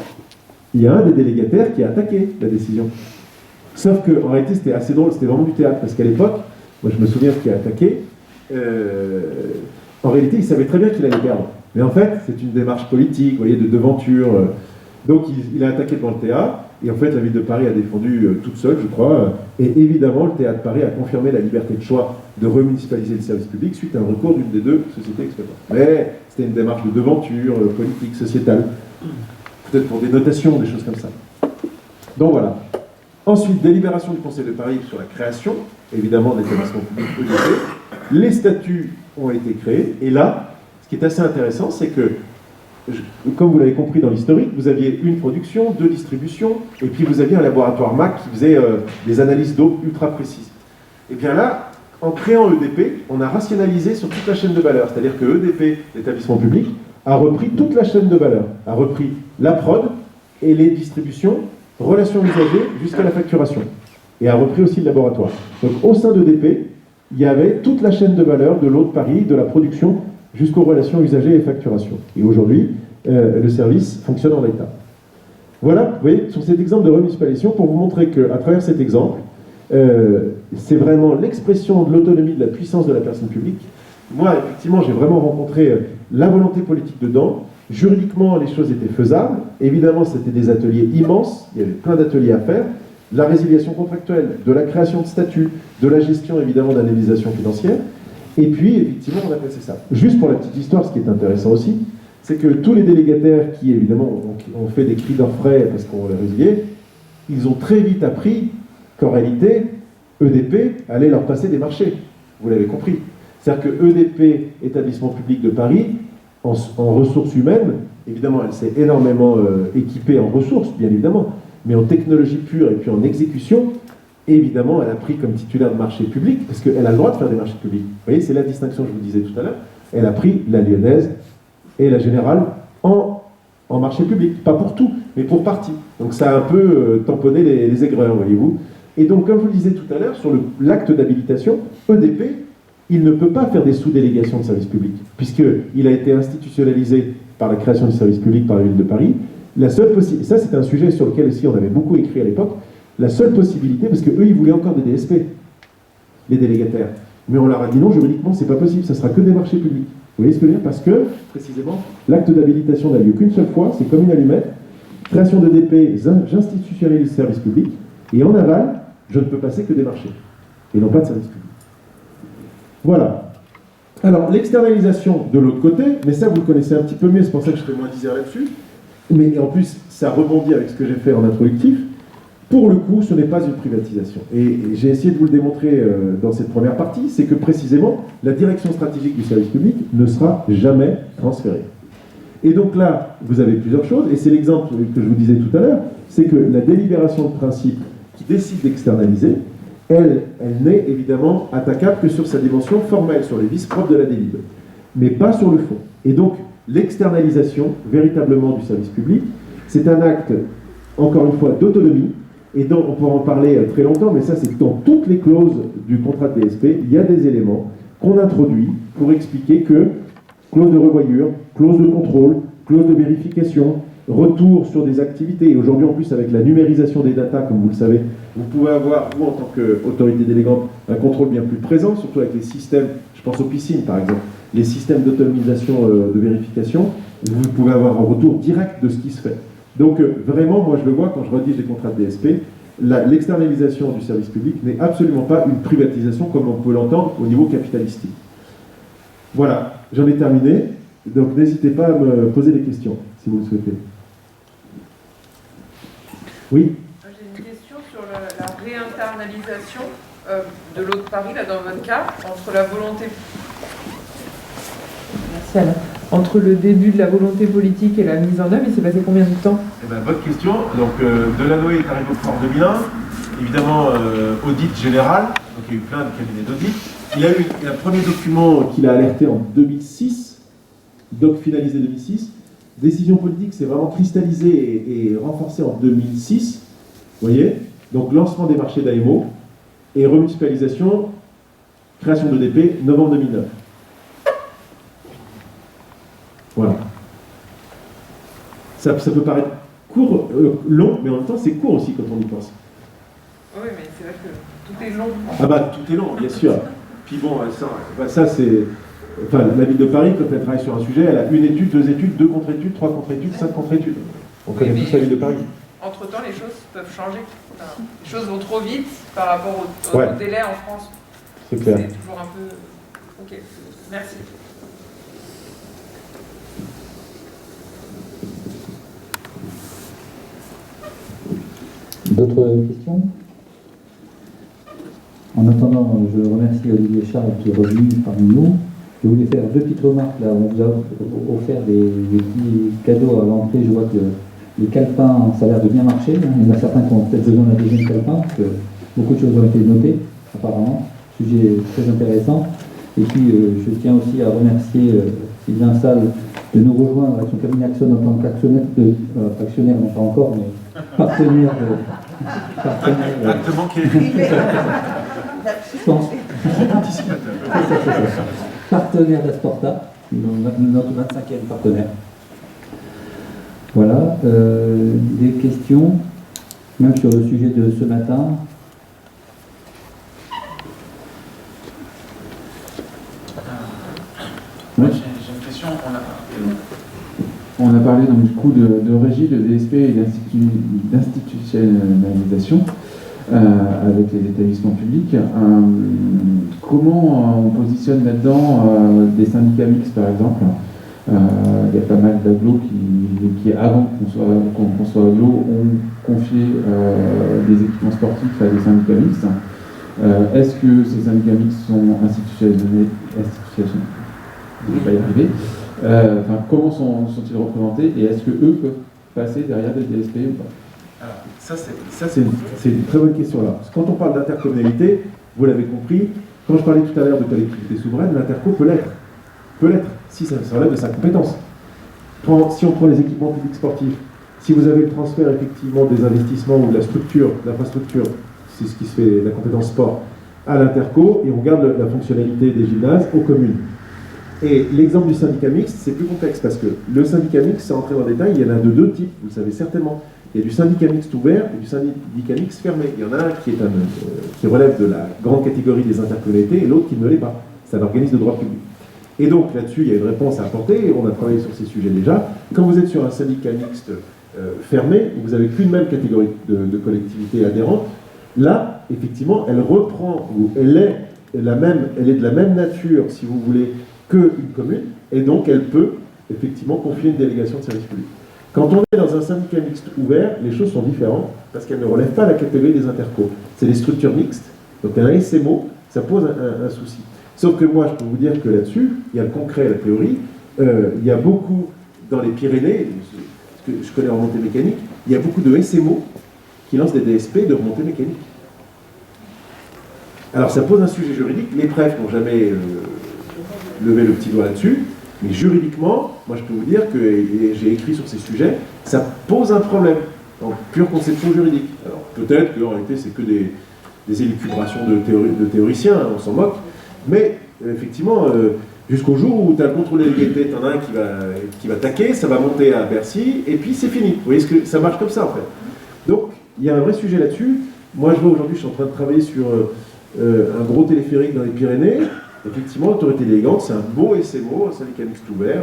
il y a un des délégataires qui a attaqué la décision. Sauf qu'en réalité, c'était assez drôle, c'était vraiment du théâtre, parce qu'à l'époque, moi je me souviens qui a attaqué, en réalité, il savait très bien qu'il allait perdre. Mais en fait, c'est une démarche politique, vous voyez, de devanture. Donc il a attaqué devant le TA, et en fait, la ville de Paris a défendu toute seule, je crois, et évidemment, le TA de Paris a confirmé la liberté de choix de remunicipaliser le service public suite à un recours d'une des deux sociétés exploitantes. Mais c'était une démarche de devanture politique, sociétale, peut-être pour des notations, des choses comme ça. Donc voilà. Ensuite, délibération du Conseil de Paris sur la création, évidemment, d'établissements publics EDP. Les statuts ont été créés, et là, ce qui est assez intéressant, c'est que, comme vous l'avez compris dans l'historique, vous aviez une production, deux distributions, et puis vous aviez un laboratoire MAC qui faisait des analyses d'eau ultra précises. Et bien là, en créant EDP, on a rationalisé sur toute la chaîne de valeur, c'est-à-dire que EDP, l'établissement public, a repris toute la chaîne de valeur, a repris la prod et les distributions, relations usagers jusqu'à la facturation, et a repris aussi le laboratoire. Donc au sein d'EDP, il y avait toute la chaîne de valeur de l'eau de Paris, de la production, jusqu'aux relations usagers et facturation. Et aujourd'hui, le service fonctionne en l'état. Voilà, vous voyez, sur cet exemple de remunicipalisation, pour vous montrer qu'à travers cet exemple, c'est vraiment l'expression de l'autonomie, de la puissance de la personne publique. Moi, effectivement, j'ai vraiment rencontré la volonté politique dedans. Juridiquement, les choses étaient faisables. Évidemment, c'était des ateliers immenses. Il y avait plein d'ateliers à faire. La résiliation contractuelle, de la création de statuts, de la gestion, évidemment, d'indemnisation financière. Et puis, effectivement, on a passé ça. Juste pour la petite histoire, ce qui est intéressant aussi, c'est que tous les délégataires qui, évidemment, ont fait des cris d'orfraie parce qu'on les résiliait, ils ont très vite appris qu'en réalité, EDP allait leur passer des marchés. Vous l'avez compris. C'est-à-dire que EDP, établissement public de Paris, en ressources humaines, évidemment, elle s'est énormément équipée en ressources, bien évidemment, mais en technologie pure et puis en exécution, évidemment, elle a pris comme titulaire de marché public, parce qu'elle a le droit de faire des marchés publics. Vous voyez, c'est la distinction que je vous disais tout à l'heure. Elle a pris la Lyonnaise et la Générale en marché public. Pas pour tout, mais pour partie. Donc ça a un peu tamponné les aigreurs, voyez-vous. Et donc, comme je vous le disais tout à l'heure, sur l'acte d'habilitation, EDP, il ne peut pas faire des sous-délégations de services publics, puisqu'il a été institutionnalisé par la création du service public par la ville de Paris. La seule possibilité, ça c'est un sujet sur lequel aussi on avait beaucoup écrit à l'époque, la seule possibilité, parce qu'eux ils voulaient encore des DSP, les délégataires. Mais on leur a dit non, juridiquement c'est pas possible, ça sera que des marchés publics. Vous voyez ce que je veux dire? Parce que, précisément, l'acte d'habilitation n'a lieu qu'une seule fois, c'est comme une allumette, création de DP, j'institutionnalise le service public, et en aval, je ne peux passer que des marchés, et non pas de service public. Voilà. Alors, l'externalisation de l'autre côté, mais ça vous le connaissez un petit peu mieux, c'est pour ça que je fais moins disert là-dessus, mais en plus, ça rebondit avec ce que j'ai fait en introductif. Pour le coup, ce n'est pas une privatisation. Et j'ai essayé de vous le démontrer dans cette première partie, c'est que précisément, la direction stratégique du service public ne sera jamais transférée. Et donc là, vous avez plusieurs choses, et c'est l'exemple que je vous disais tout à l'heure, c'est que la délibération de principe qui décide d'externaliser, elle n'est évidemment attaquable que sur sa dimension formelle, sur les vices propres de la délib, mais pas sur le fond. Et donc, l'externalisation, véritablement, du service public, c'est un acte, encore une fois, d'autonomie, et dont on pourra en parler très longtemps, mais ça, c'est dans toutes les clauses du contrat de DSP, il y a des éléments qu'on introduit pour expliquer que clause de revoyure, clause de contrôle, clause de vérification, retour sur des activités. Et aujourd'hui, en plus, avec la numérisation des datas, comme vous le savez, vous pouvez avoir, vous, en tant qu'autorité délégante, un contrôle bien plus présent, surtout avec les systèmes, je pense aux piscines, par exemple, les systèmes d'automatisation de vérification, vous pouvez avoir un retour direct de ce qui se fait. Donc, vraiment, moi, je le vois quand je rédige les contrats de DSP, l'externalisation du service public n'est absolument pas une privatisation comme on peut l'entendre au niveau capitalistique. Voilà, j'en ai terminé. Donc, n'hésitez pas à me poser des questions, si vous le souhaitez. Oui? J'ai une question sur la réinternalisation de l'eau de Paris, là, dans votre cas, entre la volonté... Merci Alain. Entre le début de la volonté politique et la mise en œuvre, il s'est passé combien de temps? Eh ben, bonne question. Donc, Delanoë est arrivé au pouvoir en 2001. Évidemment, audit général. Donc, il y a eu plein de cabinets d'audit. Il y a eu un premier document qu'il a alerté en 2006, doc finalisé 2006. Décision politique, c'est vraiment cristallisé et renforcé en 2006. Vous voyez? Donc, lancement des marchés d'AMO et remunicipalisation, création d'EDP, novembre 2009. Voilà. Ça peut paraître court, long, mais en même temps, c'est court aussi quand on y pense. Oui, mais c'est vrai que tout est long. Ah bah, tout est long, bien sûr. Puis bon, ça c'est... Enfin, la ville de Paris, quand elle travaille sur un sujet, elle a une étude, deux études, deux contre-études, trois contre-études, cinq contre-études. On connaît tous la ville de Paris. Entre-temps, les choses peuvent changer. Enfin, les choses vont trop vite par rapport au délai en France. C'est clair. C'est toujours un peu... Ok, merci. D'autres questions? En attendant, je remercie Olivier Charles qui est revenu parmi nous. Je voulais faire deux petites remarques. Là, on vous a offert des petits cadeaux à l'entrée. Je vois que les calepins, ça a l'air de bien marcher. Il y en a certains qui ont peut-être besoin d'un deuxième calepin, parce que beaucoup de choses ont été notées, apparemment. Sujet très intéressant. Et puis, je tiens aussi à remercier Sylvain Salle de nous rejoindre avec son cabinet Axon en tant qu'actionnaire, non pas encore, mais partenaire de... Acte manqué. Je pense. Partenaire d'Asporta, notre 25e partenaire. Voilà. Des questions, même sur le sujet de ce matin. Moi, j'ai une question. On a parlé donc du coup de régie, de DSP et d'institutionnalisation avec les établissements publics. Comment on positionne là-dedans des syndicats mixtes, par exemple? Il y a pas mal d'agglos qui avant qu'on soit agglos, ont confié des équipements sportifs à des syndicats mixtes. Est-ce que ces syndicats mixtes sont institutionnalisés? Je ne vais pas y arriver. Comment sont-ils représentés et est-ce qu'eux peuvent passer derrière des DSP ou pas? Alors, ça c'est une très bonne question là. Parce que quand on parle d'intercommunalité, vous l'avez compris, quand je parlais tout à l'heure de collectivité souveraine, l'interco peut l'être. Peut l'être, si ça relève de sa compétence. Si on prend les équipements publics sportifs, si vous avez le transfert effectivement des investissements ou de la structure, de l'infrastructure, c'est ce qui se fait, la compétence sport, à l'interco, et on garde la fonctionnalité des gymnases aux communes. Et l'exemple du syndicat mixte, c'est plus complexe parce que le syndicat mixte, sans entrer dans le détail, il y en a de deux types, vous le savez certainement. Il y a du syndicat mixte ouvert et du syndicat mixte fermé. Il y en a un qui relève de la grande catégorie des intercommunalités et l'autre qui ne l'est pas. C'est un organisme de droit public. Et donc là-dessus, il y a une réponse à apporter, on a travaillé sur ces sujets déjà. Quand vous êtes sur un syndicat mixte fermé, vous n'avez qu'une même catégorie de collectivités adhérentes, là, effectivement, elle reprend, ou elle est de la même nature, si vous voulez, qu'une commune, et donc elle peut effectivement confier une délégation de service public. Quand on est dans un syndicat mixte ouvert, les choses sont différentes, parce qu'elles ne relèvent pas la catégorie des intercos. C'est des structures mixtes, donc un SMO, ça pose un souci. Sauf que moi, je peux vous dire que là-dessus, il y a le concret et la théorie, il y a beaucoup, dans les Pyrénées, parce que je connais en remontée mécanique, il y a beaucoup de SMO qui lancent des DSP de remontée mécanique. Alors ça pose un sujet juridique, les prefs n'ont jamais levé le petit doigt là-dessus, mais juridiquement, moi je peux vous dire que, et j'ai écrit sur ces sujets, ça pose un problème, en pure conception juridique. Alors peut-être qu'en réalité c'est que des élucubrations de théoriciens, on s'en moque, mais effectivement, Jusqu'au jour où tu as le contrôle de légalité, tu en as un qui va taquer, ça va monter à Bercy, et puis c'est fini. Vous voyez, ça marche comme ça en fait. Donc, il y a un vrai sujet là-dessus. Moi, je vois aujourd'hui, je suis en train de travailler sur un gros téléphérique dans les Pyrénées. Effectivement, l'autorité délégante, c'est un beau SMO, un syndicat mixte ouvert,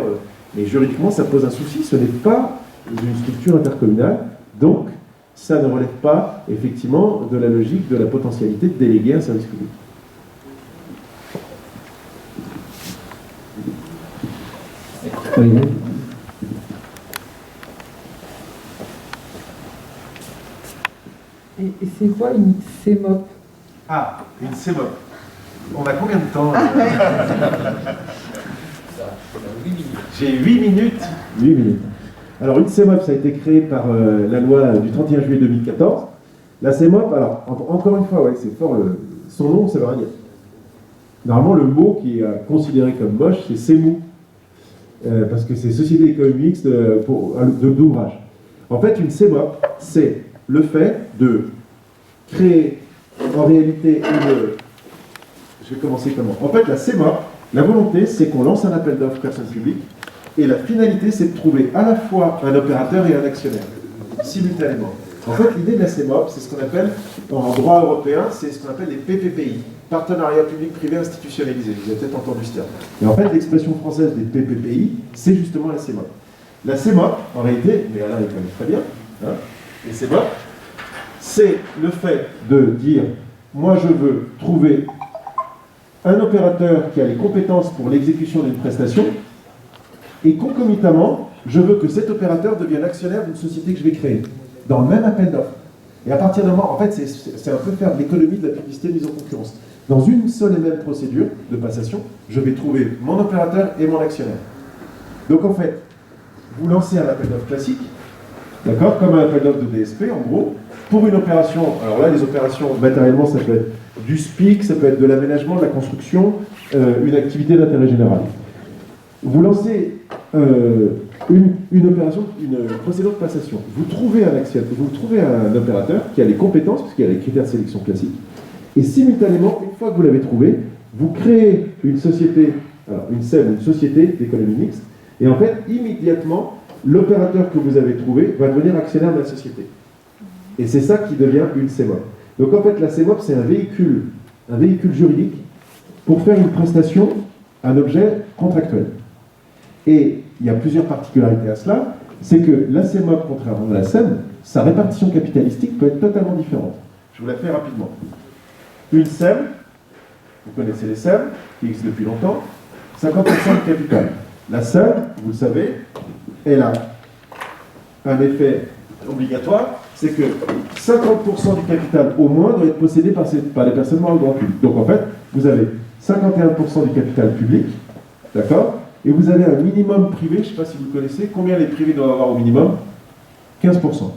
mais juridiquement, ça pose un souci. Ce n'est pas une structure intercommunale, donc ça ne relève pas, effectivement, de la logique de la potentialité de déléguer un service public. Oui. Et c'est quoi une CMOP? Ah, une CMOP. On a combien de temps J'ai 8 minutes. 8 minutes. Alors, une CMOP, ça a été créé par la loi du 31 juillet 2014. La CMOP, alors, encore une fois, ouais, c'est fort, son nom, ça veut rien dire. Normalement, le mot qui est considéré comme moche, c'est CEMU. Parce que c'est Société d'économie mixte d'ouvrage. En fait, une CMOP, c'est le fait de créer, en réalité, Je vais commencer comment? En fait, la CMOP, la volonté, c'est qu'on lance un appel d'offres personne publique, et la finalité, c'est de trouver à la fois un opérateur et un actionnaire, simultanément. En fait, l'idée de la CMOP, c'est ce qu'on appelle, en droit européen, c'est ce qu'on appelle les PPPI, partenariat public-privé institutionnalisé. Vous avez peut-être entendu ce terme. Et en fait, l'expression française des PPPI, c'est justement la CMOP. La CMOP, en réalité, mais Alain, il connaît très bien, hein, les CMOP, c'est le fait de dire, moi je veux trouver un opérateur qui a les compétences pour l'exécution d'une prestation, et concomitamment, je veux que cet opérateur devienne actionnaire d'une société que je vais créer, dans le même appel d'offres. Et à partir de moment, en fait, c'est un peu faire de l'économie de la publicité mise en concurrence. Dans une seule et même procédure de passation, je vais trouver mon opérateur et mon actionnaire. Donc en fait, vous lancez un appel d'offres classique, d'accord, comme un appel d'offres de DSP, en gros, pour une opération. Alors là, les opérations, matériellement, ça peut être du SPIC, ça peut être de l'aménagement, de la construction, une activité d'intérêt général. Vous lancez une opération, une procédure de passation. Vous trouvez un actionnaire, vous trouvez un opérateur qui a les compétences, puisqu'il y a les critères de sélection classiques, et simultanément, une fois que vous l'avez trouvé, vous créez une société, alors une SEM, une société d'économie mixte, et en fait, immédiatement, l'opérateur que vous avez trouvé va devenir actionnaire de la société. Et c'est ça qui devient une CMOP. Donc en fait, la CMOP, c'est un véhicule juridique pour faire une prestation, un objet contractuel. Et il y a plusieurs particularités à cela, c'est que la CMOP, contrairement à la SEM, sa répartition capitalistique peut être totalement différente. Je vous la fais rapidement. Une SEM, vous connaissez les SEM, qui existent depuis longtemps, 50% de capital. La SEM, vous le savez, elle a un effet obligatoire, c'est que 50% du capital au moins doit être possédé par les personnes morales de droit public. Donc en fait, vous avez 51% du capital public, d'accord, et vous avez un minimum privé, je ne sais pas si vous le connaissez, combien les privés doivent avoir au minimum? 15%.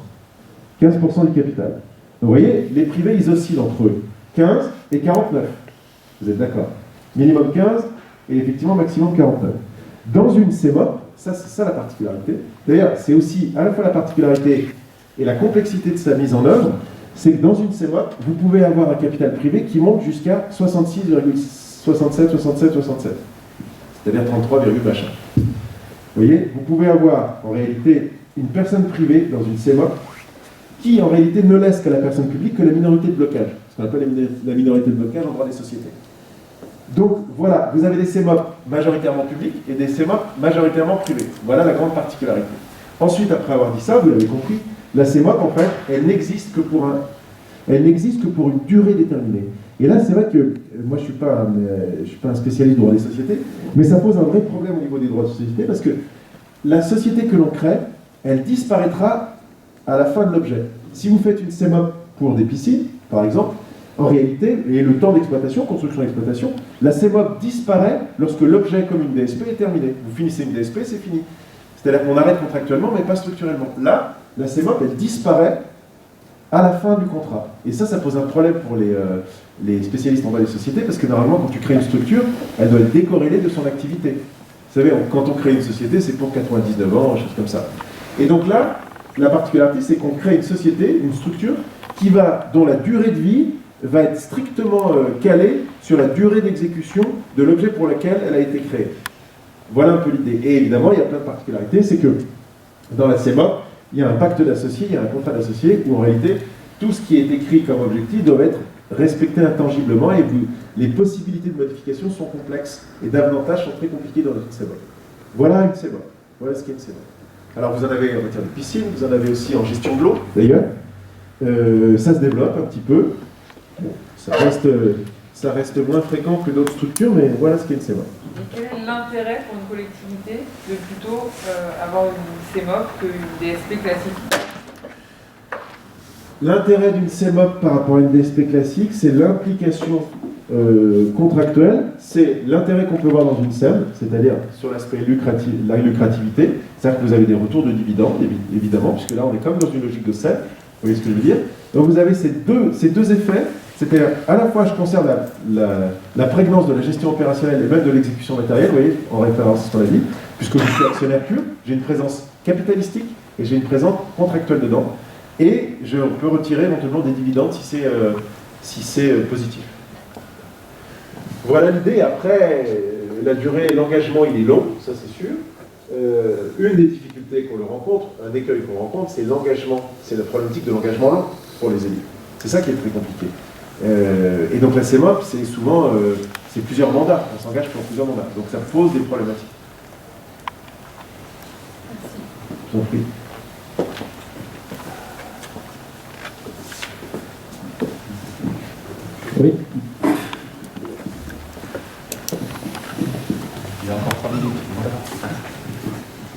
15% du capital. Donc vous voyez, les privés, ils oscillent entre 15 et 49. Vous êtes d'accord? Minimum 15 et effectivement maximum 49. Dans une CMOP, ça c'est ça la particularité. D'ailleurs, c'est aussi à la fois la particularité et la complexité de sa mise en œuvre, c'est que dans une CMOP, vous pouvez avoir un capital privé qui monte jusqu'à 66,67, c'est-à-dire 33, machin. Vous voyez, vous pouvez avoir en réalité une personne privée dans une CMOP qui en réalité ne laisse qu'à la personne publique que la minorité de blocage, ce qu'on appelle la minorité de blocage en droit des sociétés. Donc voilà, vous avez des CMOP majoritairement publics et des CMOP majoritairement privés. Voilà la grande particularité. Ensuite, après avoir dit ça, vous l'avez compris, la CMOP, en fait, elle n'existe que pour une durée déterminée. Et là, c'est vrai que moi, je ne suis pas un spécialiste du droit des sociétés, mais ça pose un vrai problème au niveau des droits de société, parce que la société que l'on crée, elle disparaîtra à la fin de l'objet. Si vous faites une CMOP pour des piscines, par exemple, en réalité, et le temps d'exploitation, construction-exploitation, la CMOP disparaît lorsque l'objet comme une DSP est terminé. Vous finissez une DSP, c'est fini. C'est-à-dire qu'on arrête contractuellement, mais pas structurellement. Là, la CMOP, elle disparaît à la fin du contrat. Et ça pose un problème pour les spécialistes en droit des sociétés, parce que normalement, quand tu crées une structure, elle doit être décorrélée de son activité. Vous savez, quand on crée une société, c'est pour 99 ans, choses comme ça. Et donc là, la particularité, c'est qu'on crée une société, une structure, dont la durée de vie va être strictement calée sur la durée d'exécution de l'objet pour lequel elle a été créée. Voilà un peu l'idée. Et évidemment, il y a plein de particularités, c'est que dans la CMOP, il y a un pacte d'associés, il y a un contrat d'associés, où en réalité, tout ce qui est écrit comme objectif doit être respecté intangiblement, et les possibilités de modification sont complexes, et davantage sont très compliquées dans notre CMOP. Voilà une CMOP. Voilà ce qu'est une CMOP. Alors vous en avez en matière de piscine, vous en avez aussi en gestion de l'eau, d'ailleurs. Ça se développe un petit peu. Bon, ça reste moins fréquent que d'autres structures, mais voilà ce qu'est une CMOP. Et quel est l'intérêt pour une collectivité de plutôt avoir une CMOP qu'une DSP classique? L'intérêt d'une CMOP par rapport à une DSP classique, c'est l'implication contractuelle, c'est l'intérêt qu'on peut voir dans une SEM, c'est-à-dire sur l'aspect la lukrativité, c'est-à-dire que vous avez des retours de dividendes, évidemment, puisque là on est comme dans une logique de SEM, vous voyez ce que je veux dire? Donc vous avez ces deux effets, c'est-à-dire à la fois je conserve la prégnance de la gestion opérationnelle et même de l'exécution matérielle, vous voyez, en référence à ce qu'on a dit, puisque je suis actionnaire pur, j'ai une présence capitalistique et j'ai une présence contractuelle dedans, et je peux retirer éventuellement des dividendes si c'est positif. Voilà l'idée. Après, la durée, l'engagement, il est long, ça c'est sûr. Une des difficultés qu'on rencontre, un écueil qu'on rencontre, c'est l'engagement, c'est la problématique de l'engagement long pour les élus. C'est ça qui est très compliqué. Et donc la CMOP, c'est souvent c'est plusieurs mandats, on s'engage pour plusieurs mandats. Donc ça pose des problématiques. Merci. Je vous en prie. Oui. Il y a encore 3 minutes.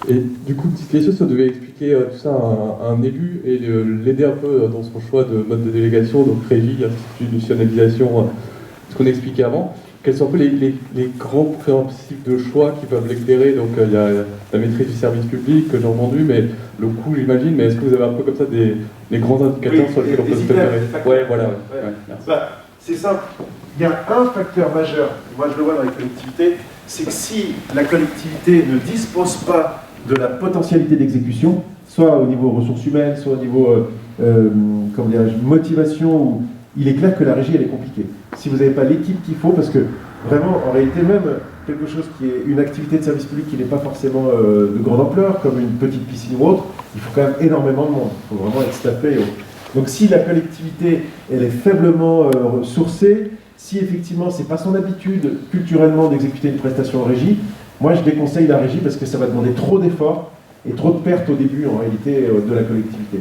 Et du coup, petite question, si on devait expliquer tout ça à un élu et l'aider un peu dans son choix de mode de délégation, donc régie, institutionnalisation, ce qu'on expliquait avant, quels sont un peu les grands principes de choix qui peuvent l'éclairer? Donc il y a la maîtrise du service public que j'ai entendu, mais le coût j'imagine, mais est-ce que vous avez un peu comme ça des grands indicateurs sur lesquels on peut se préparer? Ouais, voilà. Ouais, merci. C'est simple. Il y a un facteur majeur, moi je le vois dans les collectivités, c'est que si la collectivité ne dispose pas de la potentialité d'exécution, soit au niveau ressources humaines, soit au niveau motivation, où il est clair que la régie elle est compliquée. Si vous n'avez pas l'équipe qu'il faut, parce que vraiment en réalité même quelque chose qui est une activité de service public qui n'est pas forcément de grande ampleur, comme une petite piscine ou autre, il faut quand même énormément de monde. Il faut vraiment être staffé. Donc si la collectivité elle est faiblement sourcée, si effectivement c'est pas son habitude culturellement d'exécuter une prestation en régie, moi je déconseille la régie parce que ça va demander trop d'efforts et trop de pertes au début en réalité de la collectivité.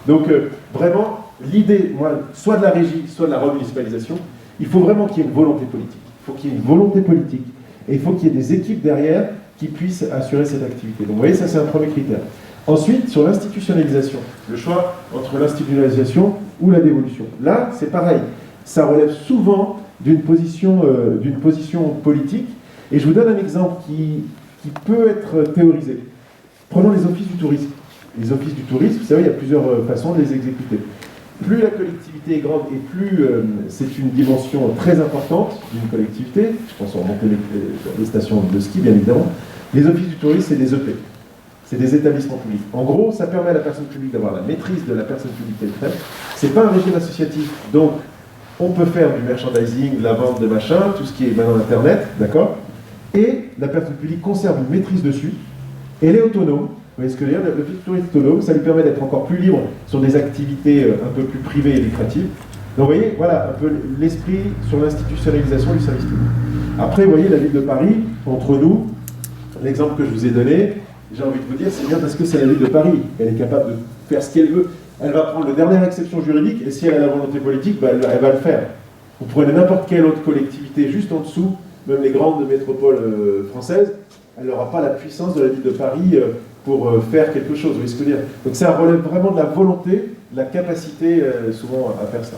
Donc vraiment l'idée, moi, soit de la régie, soit de la remunicipalisation, il faut vraiment qu'il y ait une volonté politique. Il faut qu'il y ait une volonté politique et il faut qu'il y ait des équipes derrière qui puissent assurer cette activité. Donc vous voyez, ça c'est un premier critère. Ensuite, sur l'institutionnalisation, le choix entre l'institutionnalisation ou la dévolution. Là, c'est pareil, ça relève souvent d'une position politique. Et je vous donne un exemple qui peut être théorisé. Prenons les offices du tourisme. Les offices du tourisme, vous savez, il y a plusieurs façons de les exécuter. Plus la collectivité est grande et plus c'est une dimension très importante d'une collectivité, je pense en remonter les stations de ski bien évidemment, les offices du tourisme c'est des EP, c'est des établissements publics. En gros, ça permet à la personne publique d'avoir la maîtrise de la personne publique qu'elle traite. C'est pas un régime associatif, donc on peut faire du merchandising, de la vente de machin, tout ce qui est maintenant Internet, d'accord? Et la personne publique conserve une maîtrise dessus, et elle est autonome. Vous voyez ce que je veux dire? Le tourisme autonome, ça lui permet d'être encore plus libre sur des activités un peu plus privées et lucratives. Donc vous voyez, voilà un peu l'esprit sur l'institutionnalisation du service public. Après, vous voyez, la ville de Paris, entre nous, l'exemple que je vous ai donné, j'ai envie de vous dire, c'est bien parce que c'est la ville de Paris. Elle est capable de faire ce qu'elle veut. Elle va prendre la dernière exception juridique, et si elle a la volonté politique, bah, elle va le faire. Vous prenez n'importe quelle autre collectivité juste en dessous, même les grandes métropoles françaises, elle n'aura pas la puissance de la ville de Paris pour faire quelque chose, vous voyez ce que je veux dire? Donc ça relève vraiment de la volonté, de la capacité souvent à faire ça.